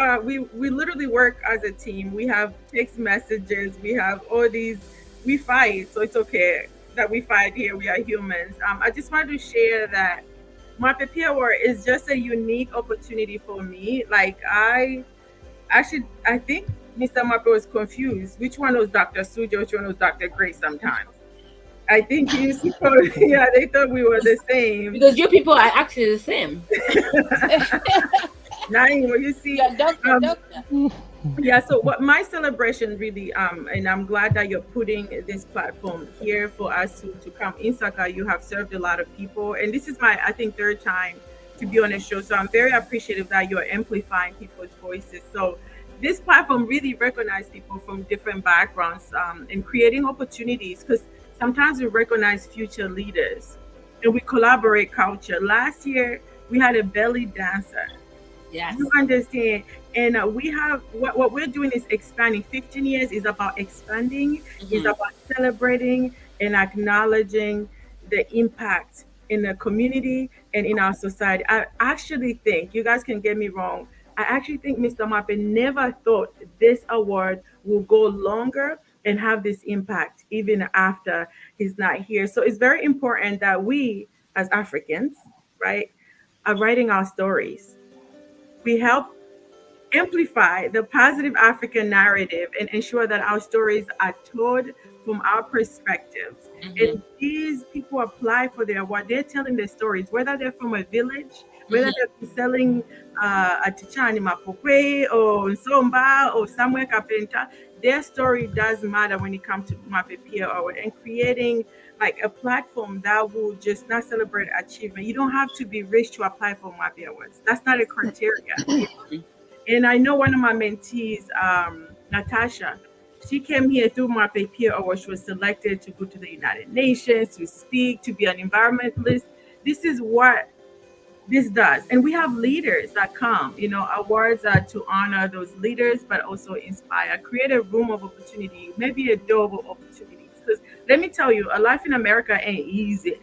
literally work as a team. We have text messages. We have all these. We fight, so it's okay that we fight here. We are humans. I just wanted to share that Mwape Peer Award is just a unique opportunity for me. Like I think Mr. Mwape was confused. Which one was Dr. Suja? Which one was Dr. Grace? Sometimes I think he used to call, yeah, they thought we were the same. Because you people are actually the same. Now you see, doctor. Yeah, so what my celebration really, and I'm glad that you're putting this platform here for us to come. Insaka, you have served a lot of people, and this is my, I think, third time to be on a show. So I'm very appreciative that you're amplifying people's voices. So this platform really recognizes people from different backgrounds and creating opportunities, because sometimes we recognize future leaders and we collaborate culture. Last year, we had a belly dancer. Yes. You understand? And we have what we're doing is expanding. 15 years is about expanding, is about celebrating and acknowledging the impact in the community and in our society. I actually think, you guys can get me wrong, I actually think Mr. Mwape never thought this award will go longer and have this impact even after he's not here. So it's very important that we as Africans, right, are writing our stories. We help amplify the positive African narrative and ensure that our stories are told from our perspectives. And these people apply for their award. They're telling their stories, whether they're from a village, whether they're selling a tichani mapokwe or nsomba or somewhere carpenter. Their story does matter when it comes to Mwape Peer Award and creating like a platform that will just not celebrate achievement. You don't have to be rich to apply for Mwape Awards. That's not a criteria. And I know one of my mentees, Natasha, she came here through Mwape Peer Awards. She was selected to go to the United Nations, to speak, to be an environmentalist. This is what this does. And we have leaders that come, awards are to honor those leaders, but also inspire, create a room of opportunity, maybe a door of opportunities. Because let me tell you, a life in America ain't easy.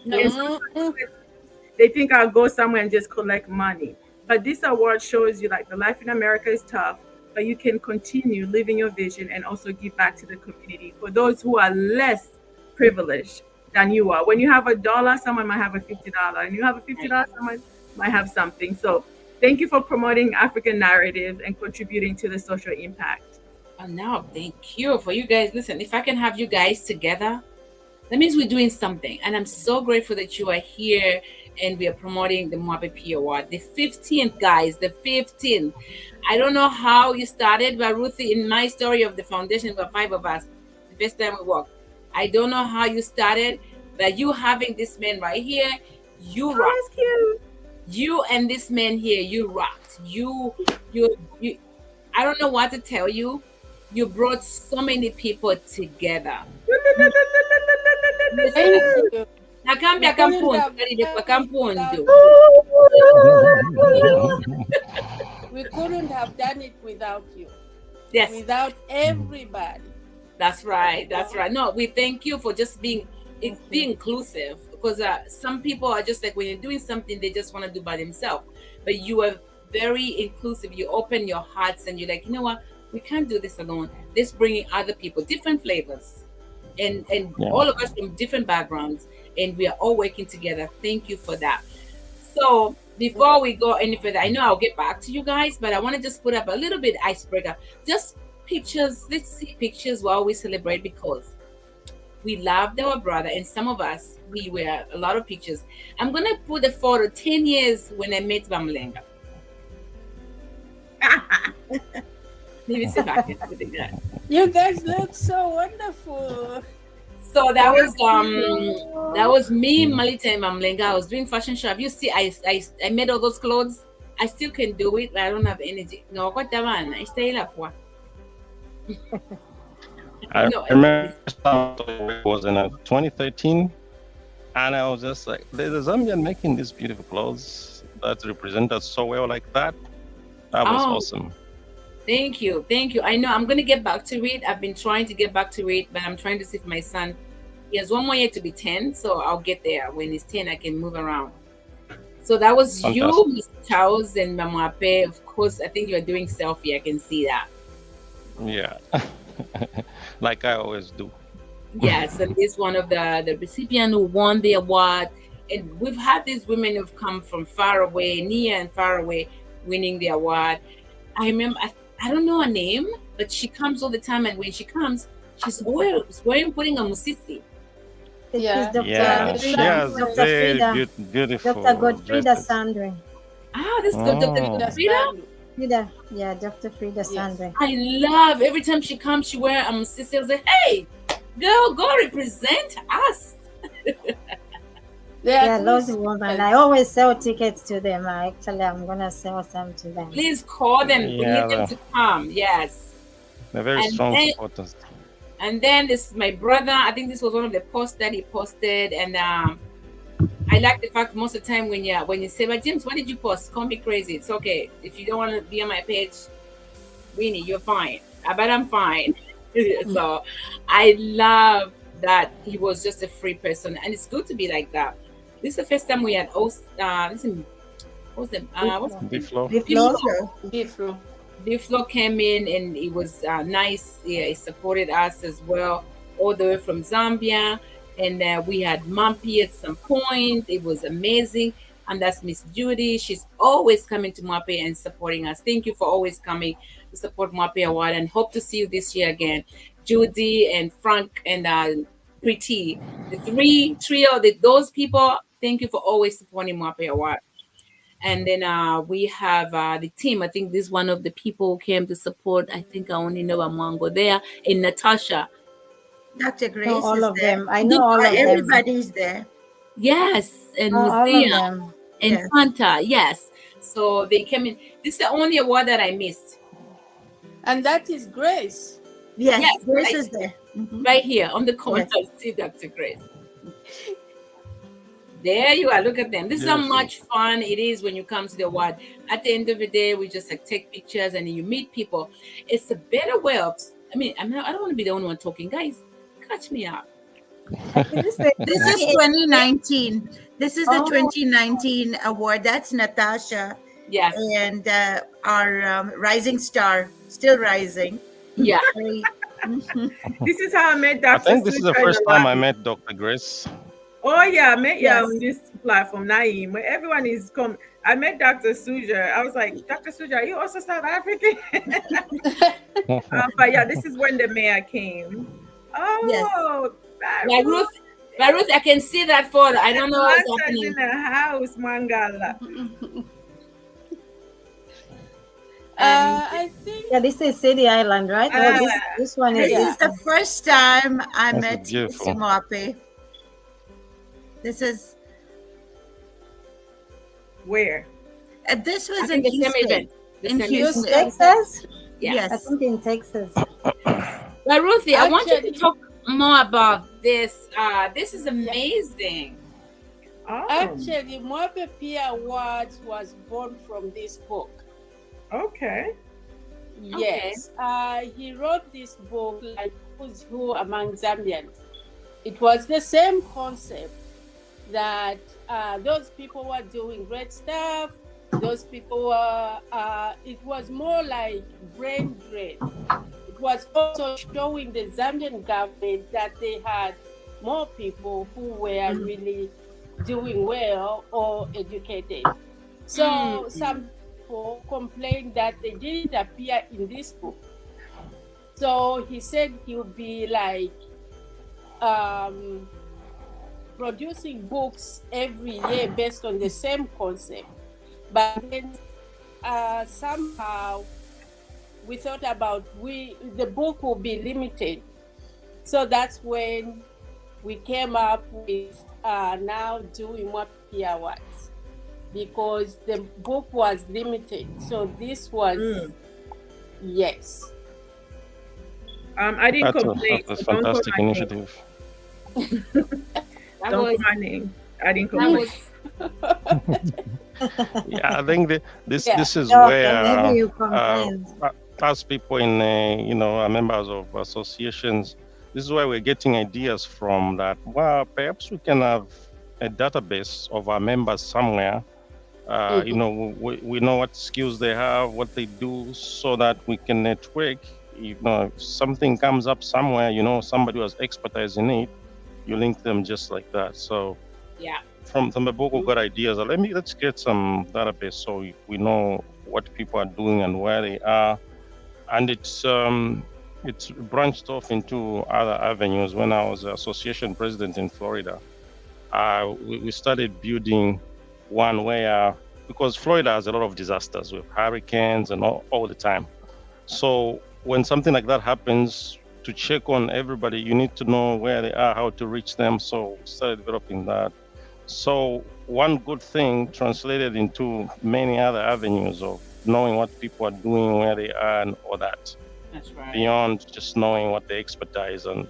They think I'll go somewhere and just collect money. But this award shows you like the life in America is tough, but you can continue living your vision and also give back to the community for those who are less privileged than you are. When you have $1, someone might have a $50, and you have a $50, someone might have something. So thank you for promoting African narrative and contributing to the social impact. Oh, no, thank you for you guys. Listen, if I can have you guys together, that means we're doing something. And I'm so grateful that you are here and we are promoting the Mwape Peer Award. The 15th, guys, the 15th. I don't know how you started, but Ruthie, in my story of the foundation, there were 5 of us. The first time we worked. I don't know how you started, but you having this man right here, you rocked. That's cute. You and this man here, you rocked. You, I don't know what to tell you. You brought so many people together. Nakambia kampundu. We couldn't have done it without you. Yes. Without everybody. That's right. That's right. No, we thank you for just being inclusive, because some people are just like, when you're doing something, they just want to do by themselves. But you are very inclusive. You open your hearts and you're like, you know what? We can't do this alone. Let's bring in other people, different flavors, and all of us from different backgrounds, and we are all working together. Thank you for that. So before we go any further, I know I'll get back to you guys, but I want to just put up a little bit icebreaker. Just pictures. Let's see pictures while we celebrate, because we loved our brother, and some of us, we wear a lot of pictures. I'm going to put a photo 10 years when I met Bamlenga. Maybe see if I can put it there. You guys look so wonderful. So that was me, Malita, and Mamlenga. I was doing fashion show. You see, I made all those clothes. I still can do it, but I don't have energy. No, what the man? I stay up. I remember it was in 2013, and I was just like, there's a Zambian making these beautiful clothes that represent us so well like that. That was Oh. awesome. Thank you. Thank you. I know I'm going to get back to it. I've been trying to get back to it, but I'm trying to see if my son, he has 1 more year to be 10. So I'll get there. When he's 10, I can move around. So that was Fantastic. you, Mr. Charles, and Mwape. Of course, I think you're doing selfie. I can see that. Yeah. Like I always do. Yes, and this one of the recipient who won the award. And we've had these women who've come from far away, near and far away, winning the award. I remember, I don't know her name, but she comes all the time, and when she comes, she's always putting a musisi. Yeah. It's Dr. Yeah, she has Dr. very Frida, beautiful. Dr. Godfrida dresses. Sandring. Ah, this is Dr. Oh. That's Frida. bad. Frida, yeah, Dr. Frida Sandring. I love every time she comes, she wear a musisi. I was like, hey, girl, go represent us. They are Yeah, those Christians. women. I always sell tickets to them. I'm gonna sell some to them. Please call them, we Yeah, need them to come. Yes. They're very And strong then- supporters. And then this my brother, I think this was one of the posts that he posted, and I like the fact most of the time when you say, but James, what did you post? Call me crazy. It's okay. If you don't want to be on my page, Winnie, you're fine. But I'm fine. So I love that he was just a free person, and it's good to be like that. This is the first time we had listen, what's the Biflo. Biflo. Biflo came in, and it was nice. Yeah, he supported us as well, all the way from Zambia. And we had Mwape at some point. It was amazing. And that's Miss Judy. She's always coming to Mwape and supporting us. Thank you for always coming to support Mwape Award, and hope to see you this year again. Judy and Frank and Pretty, the trio, those people, thank you for always supporting Mwape Award. And then we have the team. I think this is one of the people who came to support. I think I only know Amango there, and Natasha. Dr. Grace know all is of there. them. I know all of them. Everybody's there. Yes, and All of Musea them. and Yes. Fanta. Yes. So they came in. This is the only award that I missed. And that is Grace. Yes, Yes, Grace right. is there. Mhm. Right here on the corner. See Dr. Grace. There you are. Look at them. This is how Beautiful. much fun it is when you come to the award. At the end of the day, we just like take pictures and you meet people. It's a better way of. I mean, I don't want to be the only one talking, guys. Catch me up. This is 2019. This is the Oh. 2019 award. That's Natasha Yes. and our rising star, still rising. Yeah. This is how I met I Dr. think this is the Sutra in first time I lobby. met Dr. Grace. Oh yeah, I met Yes. on this platform, Naeem, where everyone is come. I met Dr. Suja. I was like, Dr. Suja, are you also South African? But yeah, this is when the mayor came. Oh, By Ruth, I can see that photo. I don't know what's Mansa's happening. in the house, Mangala. I think Yeah, this is City Island, right? Oh, this one This is is the first time I This is met beautiful. Mr. Mwape. This is Where? this I was think in the same Houston. event. The In same Houston. event. Texas. Yeah. I Yes. think in Texas. But Ruthie, I want you to Actually- talk more about this. This is amazing. Oh, actually Mwape Peer Awards was born from this book. okay. Yes. He wrote this book like Who's Who Among Zambians. It was the same concept that those people were doing great stuff. Those people were, it was more like brain drain. It was also showing the Zambian government that they had more people who were really doing well or educated. So some people complained that they didn't appear in this book. So he said he would be like producing books every year based on the same concept. But then somehow we thought about the book will be limited. So that's when we came up with now doing Mwape Peer Awards, because the book was limited. So this was yes. I didn't That's complain. a so don't call fantastic my name. initiative. That Don't was call my name. I didn't that complain. was Yeah, I think this Yeah. this is Okay, where maybe you uh, complain. as people in members of associations, this is where we're getting ideas from. That perhaps we can have a database of our members somewhere. We know what skills they have, what they do, so that we can network. If something comes up somewhere, somebody who has expertise in it, you link them just like that. So Yeah. from the book, we got ideas. Let's get some database so we know what people are doing and where they are, and it's branched off into other avenues. When I was association president in Florida, we started building one where, because Florida has a lot of disasters with hurricanes and all the time. So when something like that happens, to check on everybody, you need to know where they are, how to reach them. So we started developing that. So one good thing translated into many other avenues of knowing what people are doing, where they are, and all that. That's right. Beyond just knowing what they expertise and,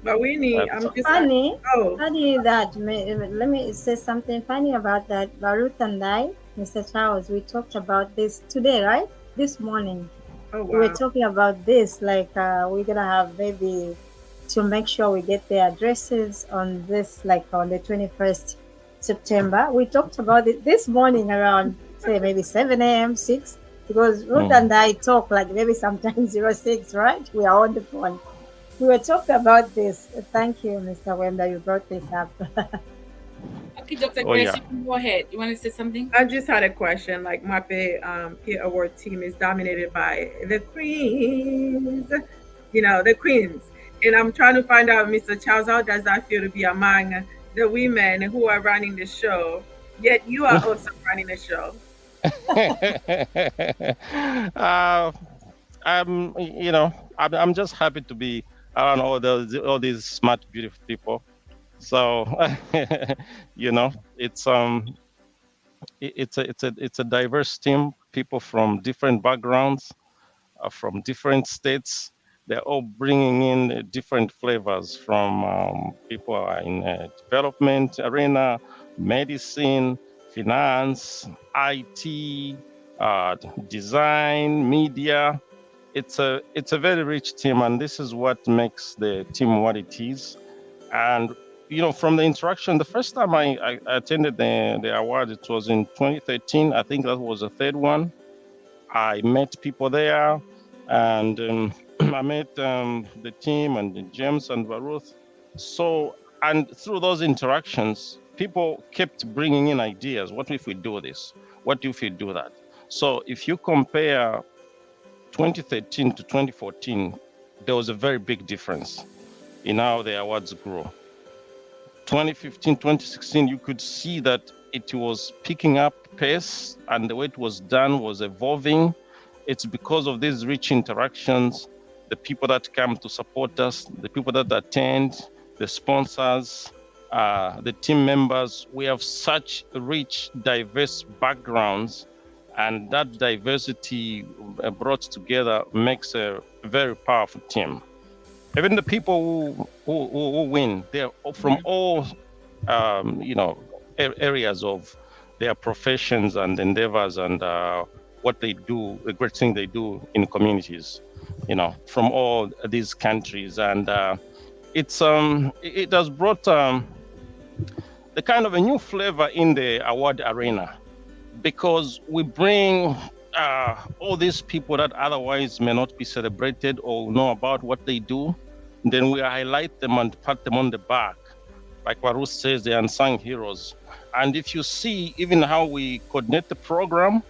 But we need. I'm just Funny, Oh, funny that let me say something funny about that. Ruth and I, Mr. Charles, we talked about this today, right? This morning. oh We were wow. talking about this, like we're gonna have maybe to make sure we get the addresses on this, like on the 21st September. We talked about it this morning around say maybe 7 a.m. 6, because Ruth and I talk like maybe sometimes 06, right? We are on the phone. We were talking about this. Thank you, Mr. Wemba, you brought this up. Okay, Dr. Oh, Grace, yeah. you can go ahead. You want to say something? I just had a question. Like Mwape Peer Award team is dominated by the queens, the queens. And I'm trying to find out, Mr. Charles, how does that feel to be among the women who are running the show? Yet you are also running the show. I'm just happy to be around all these smart, beautiful people. So, it's a diverse team, people from different backgrounds, from different states. They're all bringing in different flavors from people who are in development arena, medicine, finance, IT, design, media. It's a very rich team, and this is what makes the team what it is. And from the interaction, the first time I attended the award, it was in 2013. I think that was the third one. I met people there, and I met the team and James and Ruth. So, and through those interactions, people kept bringing in ideas. What if we do this? What if we do that? So if you compare 2013 to 2014, there was a very big difference in how the awards grew. 2015, 2016, you could see that it was picking up pace, and the way it was done was evolving. It's because of these rich interactions, the people that come to support us, the people that attend, the sponsors, the team members. We have such rich, diverse backgrounds, and that diversity brought together makes a very powerful team. Even the people who win, they're from all areas of their professions and endeavors, and what they do, the great thing they do in communities, from all these countries. And it has brought the kind of a new flavor in the award arena, because we bring all these people that otherwise may not be celebrated or know about what they do. Then we highlight them and pat them on the back, like what Ruth says, the unsung heroes. And if you see even how we coordinate the program,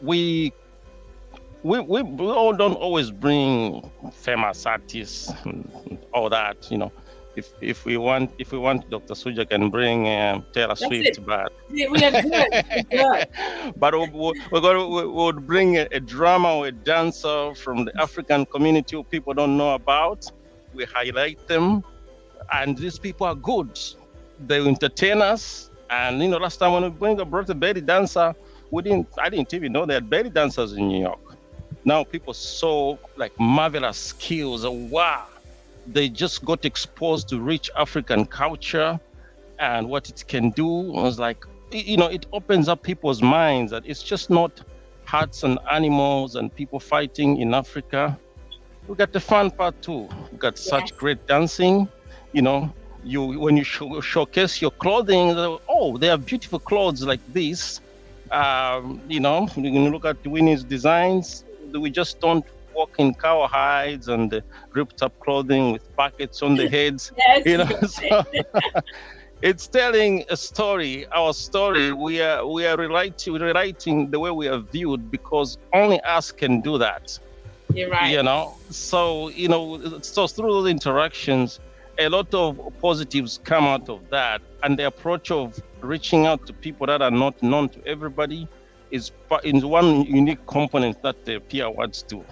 we all don't always bring famous artists and all that. If we want Dr. Suja can bring Taylor Swift, but we are good. but we would bring a drummer or a dancer from the African community who people don't know about. We highlight them, and these people are good. They entertain us. And last time when we brought a belly dancer, I didn't even know they had belly dancers in New York. Now people saw like marvelous skills. Wow. They just got exposed to rich African culture and what it can do. I was like, it opens up people's minds that it's just not hearts and animals and people fighting in Africa. We got the fun part too. We got such great dancing. You when you showcase your clothing, oh, they have beautiful clothes like this. You can look at Winnie's designs. We just don't walk in cow hides and ripped up clothing with buckets on the heads. So it's telling a story, our story. We are rewriting the way we are viewed, because only us can do that. You're right. So through those interactions, a lot of positives come out of that, and the approach of reaching out to people that are not known to everybody is one unique component that the Peer Awards do.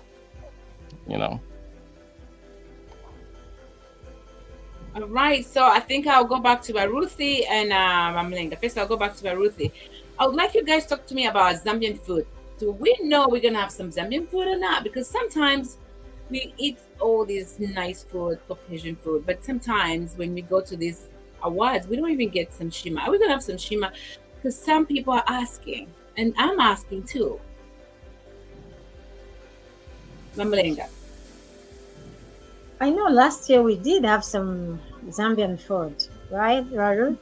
All right, so I think I'll go back to Ruthie and Mamlenga. First, I'll go back to Ruthie. I would like you guys to talk to me about Zambian food. Do we know we're gonna have some Zambian food or not? Because sometimes we eat all this nice food, Caucasian food, but sometimes when we go to these awards, we don't even get some shima. Are we gonna have some shima? Because some people are asking, and I'm asking too. Mamlenga. I know last year we did have some Zambian food, right, Raru?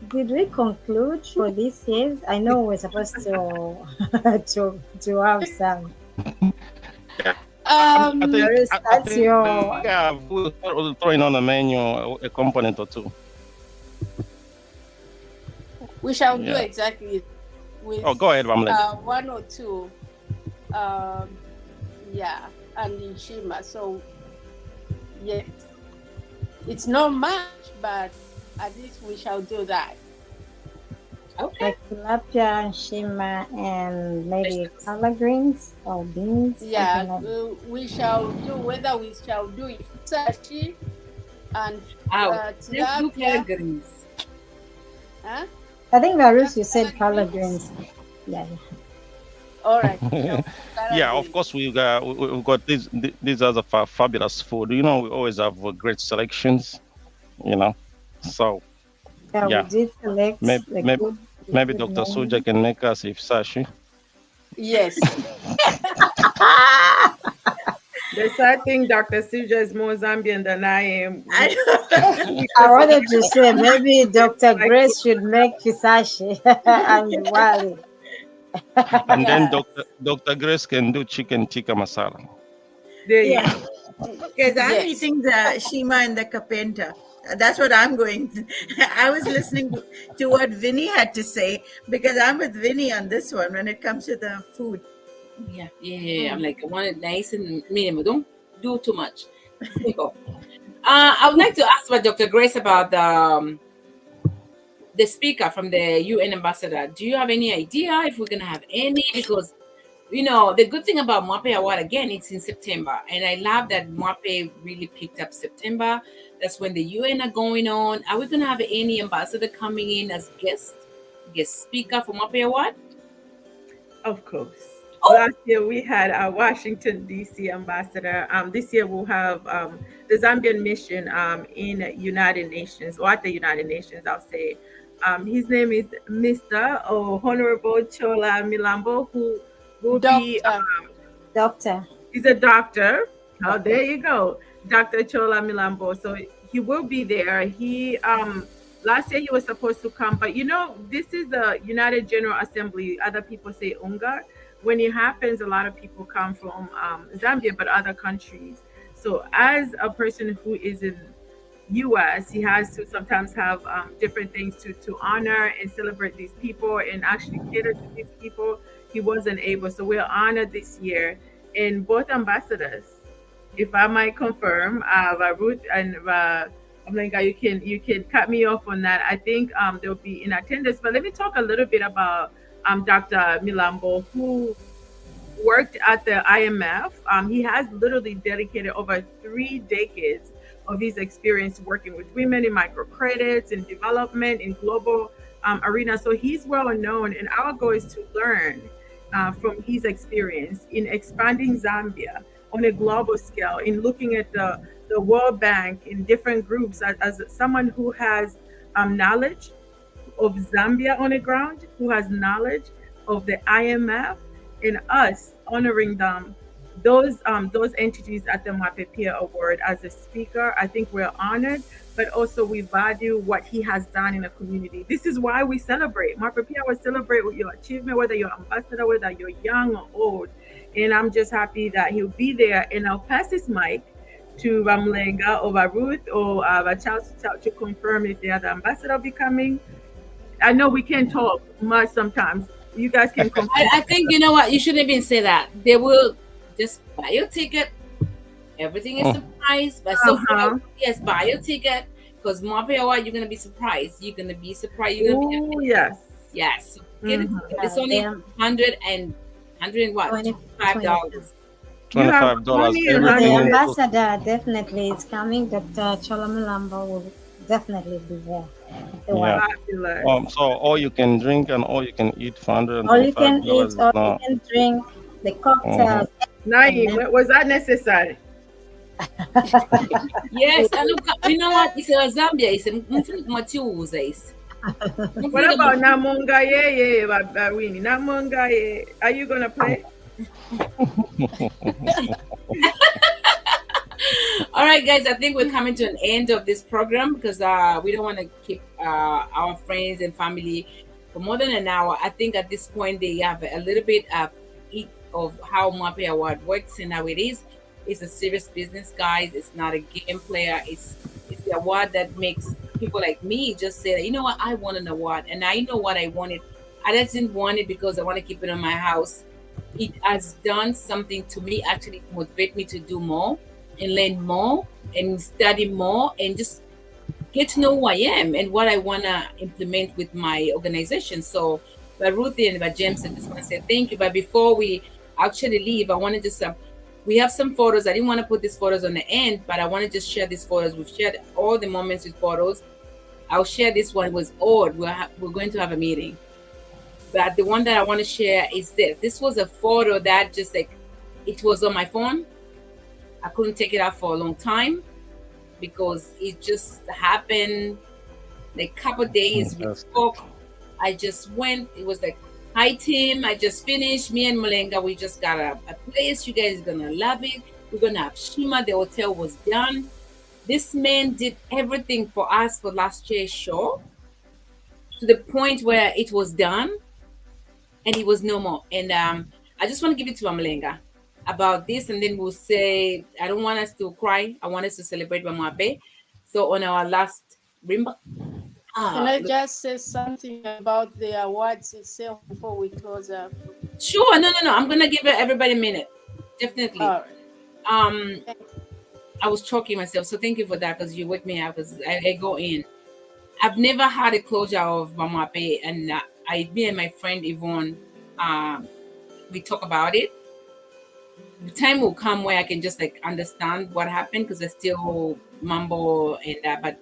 Did we conclude for this year? I know we're supposed to to have some. I think we'll throw in on the menu a component or two. We shall do exactly with go ahead, Mamlenga. one or two. And in Shima. So yes, it's not much, but at least we shall do that. Okay. Like tilapia and shima and maybe collard greens or beans. Yeah, we shall do, whether we shall do it sashi and tilapia. Greens. Huh? I think Varus, you said collard greens. Yeah. All right. Yeah, of course we've got these other fabulous food. We always have great selections. So we did select. Maybe Dr. Suja can make us if sashi. Yes. The sad thing, Dr. Suja is more Zambian than I am. I wanted to say maybe Dr. Grace should make fisashi and Wali. And then Dr. Grace can do chicken tikka masala. There you go. Because I'm eating the shima and the kapenta. That's what I'm going to. I was listening to what Vinny had to say, because I'm with Vinny on this one when it comes to the food. Yeah. I'm like, I want it nice and minimal. Don't do too much. I would like to ask about Dr. Grace about the speaker from the UN ambassador. Do you have any idea if we're going to have any? Because, the good thing about Mwape Award, again, it's in September. And I love that Mwape really picked up September. That's when the UN are going on. Are we going to have any ambassador coming in as guest speaker for Mwape Award? Of course. Last year we had our Washington, D.C. ambassador. This year we'll have the Zambian mission in United Nations, or at the United Nations, I'll say. His name is Mr. Honorable Chola Milambo, who will be... Doctor. He's a doctor. Oh, there you go. Dr. Chola Milambo. So he will be there. He last year he was supposed to come, but this is the United General Assembly. Other people say UNGA. When it happens, a lot of people come from Zambia, but other countries. So as a person who is in US, he has to sometimes have different things to honor and celebrate these people and actually cater to these people. He wasn't able. So we're honored this year. And both ambassadors, if I might confirm, Ruth and Mamlenga, you can cut me off on that. I think they'll be in attendance. But let me talk a little bit about Dr. Milambo, who worked at the IMF. He has literally dedicated over 3 decades of his experience working with women in microcredits and development in global arena. So he's well known, and our goal is to learn from his experience in expanding Zambia on a global scale, in looking at the World Bank in different groups as someone who has knowledge, of Zambia on the ground who has knowledge of the IMF, and us honoring them, those entities at the Mwape Peer Award as a speaker. I think we're honored, but also we value what he has done in the community. This is why we celebrate. Mwape Peer Awards celebrate with your achievement, whether you're ambassador, whether you're young or old. And I'm just happy that he'll be there. And I'll pass this mic to Ramlenga or Ruth or to confirm if the other ambassador will be coming. I know we can't talk much sometimes. You guys can confirm. I think, you know what, you shouldn't even say that. They will just buy your ticket. Everything is surprised. But so far, yes, buy your ticket. Because Mwape Award, you're going to be surprised. You're going to be surprised. You're going to be yes. Yes. So get it. It's only $100 and what? $25. $25. The Everything. ambassador definitely is coming. Dr. Cholamulamba will definitely be there. Yeah. So all you can drink and all you can eat for $125. All you can eat, all you can drink, the cocktails. Naeem, was that necessary? Yes, and look, you know what? It's a Zambia. It's a Matiuza. What about Namunga? Yeah, Winnie. Namunga, are you gonna play? All right, guys. I think we're coming to an end of this program because we don't want to keep our friends and family for more than an hour. I think at this point they have a little bit of how Mwape Award works and how it is. It's a serious business, guys. It's not a game player. It's the award that makes people like me just say, you know what, I want an award, and I know what I wanted. I just didn't want it because I want to keep it in my house. It has done something to me, actually motivate me to do more and learn more and study more and just get to know who I am and what I want to implement with my organization. So, by Ruth and by James, I just want to say thank you. But before we actually leave, I want to just we have some photos. I didn't want to put these photos on the end, but I want to just share these photos. We've shared all the moments with photos. I'll share this one. It was odd. We're going to have a meeting. But the one that I want to share is this. This was a photo that just like, it was on my phone. I couldn't take it out for a long time because it just happened like a couple days. We spoke. I just went. It was like, hi team, I just finished. Me and Malenga, we just got a place. You guys are gonna love it. We're gonna have Shima. The hotel was done. This man did everything for us for last year's show to the point where it was done and he was no more. And I just want to give it to Malenga about this, and then we'll say, I don't want us to cry. I want us to celebrate Mwape. So on our last remember. Can I just say something about the awards itself before we close up? Sure. No. I'm gonna give everybody a minute. Definitely. All right. I was choking myself, so thank you for that because you wake me up because I go in. I've never had a closure of Mwape, and me and my friend Yvonne, we talk about it. The time will come where I can just like understand what happened because I still mumble and but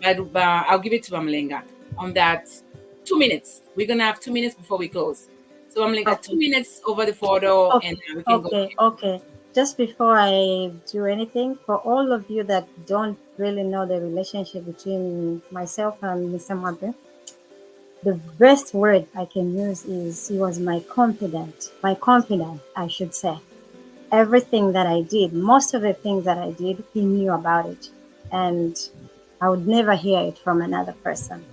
I'll give it to Malenga on that 2 minutes. We're gonna have 2 minutes before we close. So Malenga, 2 minutes over the photo, and we can go. Okay. Just before I do anything, for all of you that don't really know the relationship between myself and Mr. Mwape, the best word I can use is he was my confidant, I should say. Everything that I did, most of the things that I did, he knew about it. And I would never hear it from another person.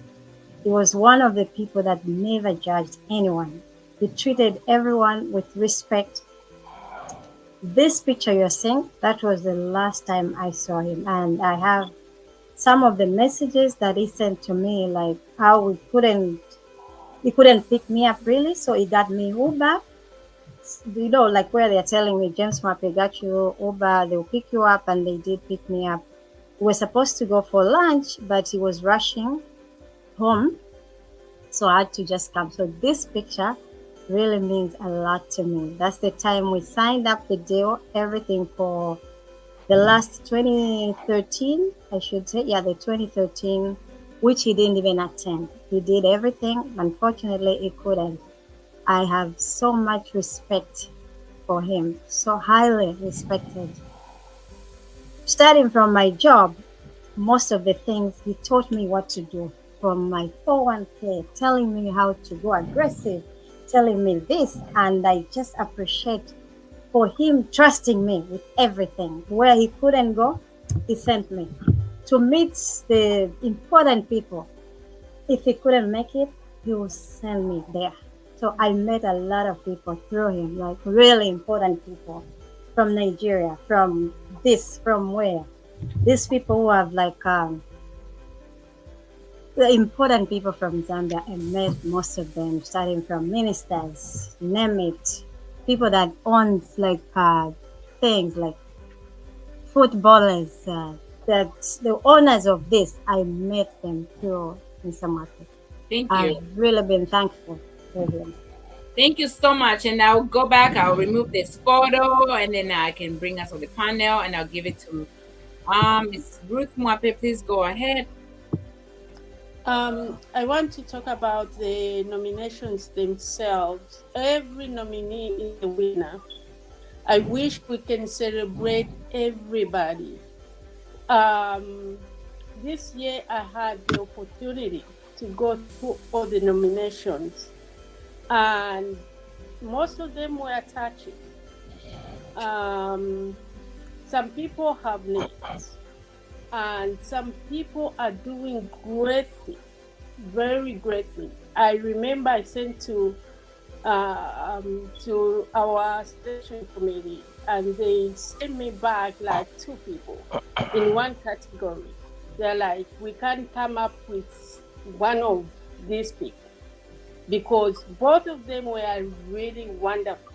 He was one of the people that never judged anyone. He treated everyone with respect. This picture you're seeing, that was the last time I saw him. And I have some of the messages that he sent to me, like how he couldn't pick me up really. So he got me Uber. You know, like where they're telling me, James Mwape got you Uber, they'll pick you up, and they did pick me up. We were supposed to go for lunch, but he was rushing home, so I had to just come. So this picture really means a lot to me. That's the time we signed up the deal, everything for the last 2013, I should say. Yeah, the 2013, which he didn't even attend. He did everything. Unfortunately, he couldn't. I have so much respect for him, so highly respected. Starting from my job, most of the things he taught me what to do. from my 401k, telling me how to go aggressive, telling me this. And I just appreciate for him trusting me with everything. Where he couldn't go, he sent me to meet the important people. If he couldn't make it, he would send me there. So I met a lot of people through him, like really important people from Nigeria, from where? These people who have like the important people from Zambia. I met most of them, starting from ministers, name it, people that owns like things like footballers, that the owners of this. I met them through Insaka. Thank you. I've really been thankful for them. Thank you so much. And I'll go back, I'll remove this photo, and then I can bring us on the panel, and I'll give it to Ms. Ruth Mwape. Please go ahead. I want to talk about the nominations themselves. Every nominee is a winner. I wish we can celebrate everybody. This year I had the opportunity to go through all the nominations, and most of them were touching. Some people have names, and some people are doing great things, very great things. I remember I sent to our selection committee, and they sent me back like 2 people in one category. They're like, we can't come up with one of these people because both of them were really wonderful.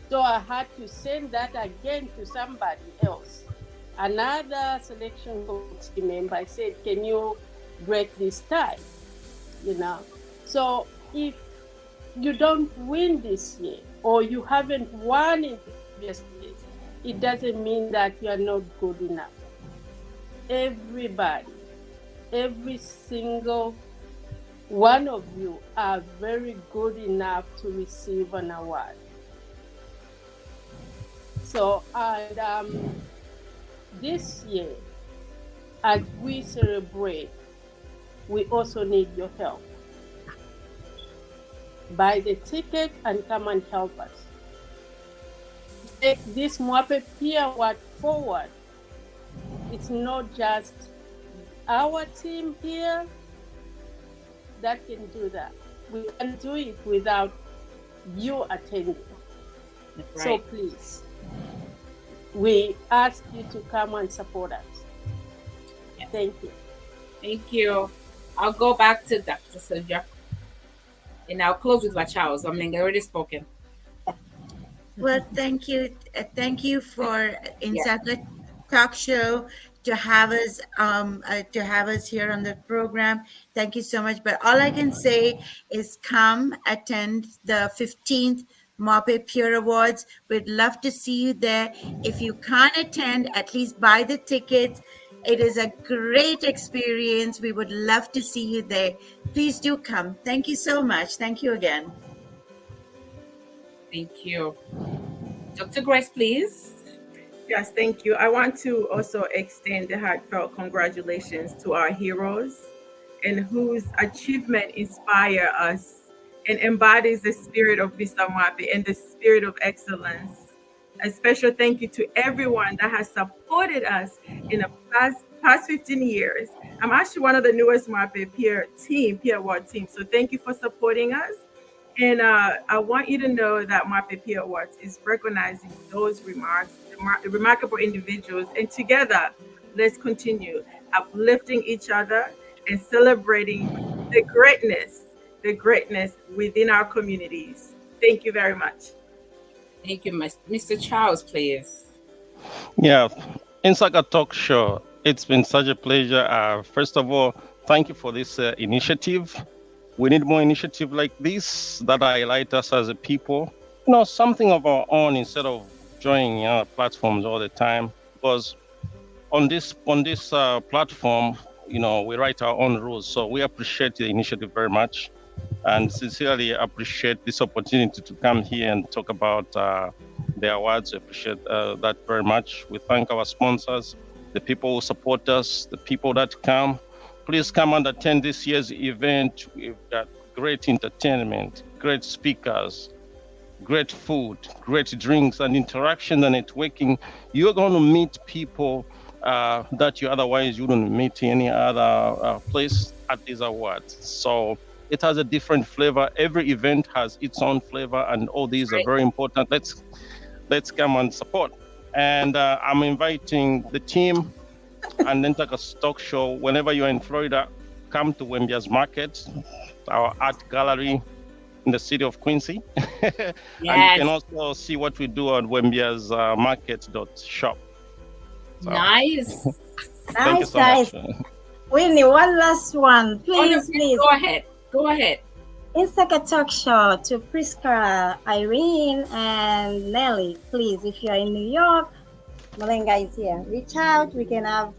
So I had to send that again to somebody else. Another selection committee member, I said, can you break this tie? So if you don't win this year, or you haven't won in the previous years, it doesn't mean that you are not good enough. Everybody, every single one of you are very good enough to receive an award. So, and this year, as we celebrate, we also need your help. Buy the ticket and come and help us. Take this Mwape Peer Award forward. It's not just our team here that can do that. We can do it without you attending. Right. So please, we ask you to come and support us. Yes. Thank you. Thank you. I'll go back to Dr. Soja. And I'll close with Charles. I mean, I already spoken. Well, thank you. Thank you for Insaka Talk Show to have us here on the program. Thank you so much. But all I can say is come attend the 15th Mwape Peer Awards. We'd love to see you there. If you can't attend, at least buy the tickets. It is a great experience. We would love to see you there. Please do come. Thank you so much. Thank you again. Thank you. Dr. Grace, please. Yes, thank you. I want to also extend the heartfelt congratulations to our heroes and whose achievement inspire us and embodies the spirit of Mr. Mwape and the spirit of excellence. A special thank you to everyone that has supported us in the past 15 years. I'm actually one of the newest Mwape Peer Award team. So thank you for supporting us. And I want you to know that Mwape Peer Awards is recognizing those remarkable individuals. And together, let's continue uplifting each other and celebrating the greatness within our communities. Thank you very much. Thank you, Mr. Charles, please. Yeah, Insaka Talk Show. It's been such a pleasure. First of all, thank you for this initiative. We need more initiative like this that highlight us as a people. Something of our own instead of joining platforms all the time. Because on this platform, we write our own rules. So we appreciate the initiative very much, and sincerely appreciate this opportunity to come here and talk about the awards. I appreciate that very much. We thank our sponsors, the people who support us, the people that come. please come and attend this year's event. We've got great entertainment, great speakers, great food, great drinks, and interaction and networking. You're going to meet people that you otherwise wouldn't meet any other place at these awards. So it has a different flavor. Every event has its own flavor, and all these are very important. Let's come and support. And I'm inviting the team and Insaka Talk Show. Whenever you're in Florida, come to Wembia's Market, our art gallery in the city of Quincy. Yes. And you can also see what we do on Wembia's market.shop. So, nice. Thank you so much. Winnie, one last one. Please. Go ahead. Insaka Talk Show to Priska, Irene, and Nelly. Please, if you're in New York, Malenga is here. Reach out. We can have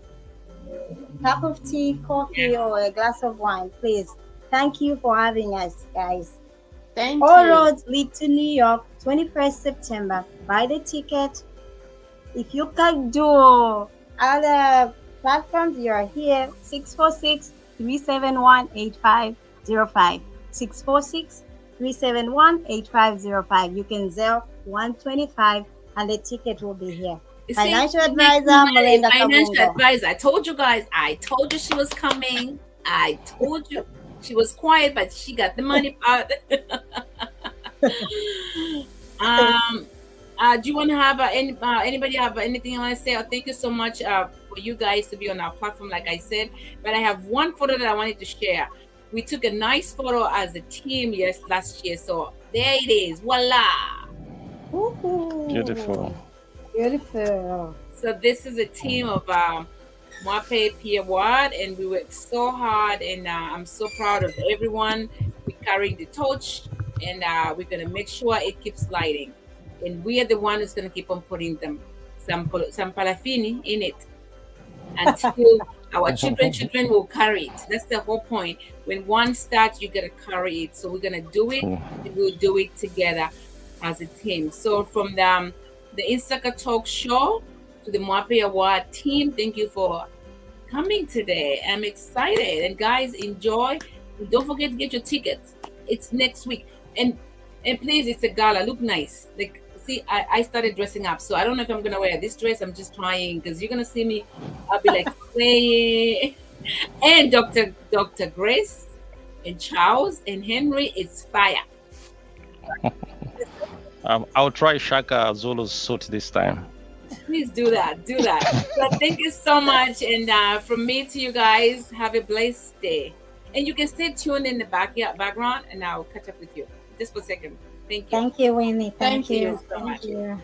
a cup of tea, coffee, or a glass of wine. Please. Thank you for having us, guys. Thank All you. roads lead to New York, 21st September. Buy the ticket. If you can do other platforms, you're here. 646-371-8505. 646-371-8505. You can Zelle 125 and the ticket will be here. Financial advisor, Malenga Financial Kabungo. advisor. I told you guys. I told you she was coming. I told you. She was quiet, but she got the money part. Do you want to have anybody have anything you want to say? Thank you so much for you guys to be on our platform, like I said. But I have one photo that I wanted to share. We took a nice photo as a team last year. So there it is. Voila. Ooh. Beautiful. So this is a team of Mwape Peer Award, and we worked so hard, and I'm so proud of everyone. We're carrying the torch, and we're gonna make sure it keeps lighting. And we are the one who's gonna keep on putting some parafini in it until our children will carry it. That's the whole point. When one starts, you gotta carry it. So we're gonna do it, and we'll do it together as a team. So from the Insaka Talk Show to the Mwape Award team, thank you for coming today. I'm excited, and guys, enjoy. And don't forget to get your tickets. It's next week, and please, it's a gala. Look nice. Like, see, I started dressing up, so I don't know if I'm gonna wear this dress. I'm just trying because you're gonna see me. I'll be like saying, and Dr. Grace and Charles and Henry, it's fire. I'll try Shaka Zulu's suit this time. Please do that. So thank you so much. And from me to you guys, have a blessed day. And you can stay tuned in the background, and I'll catch up with you. Just for a second. Thank you. Thank you, Winnie. Thank you so much. You.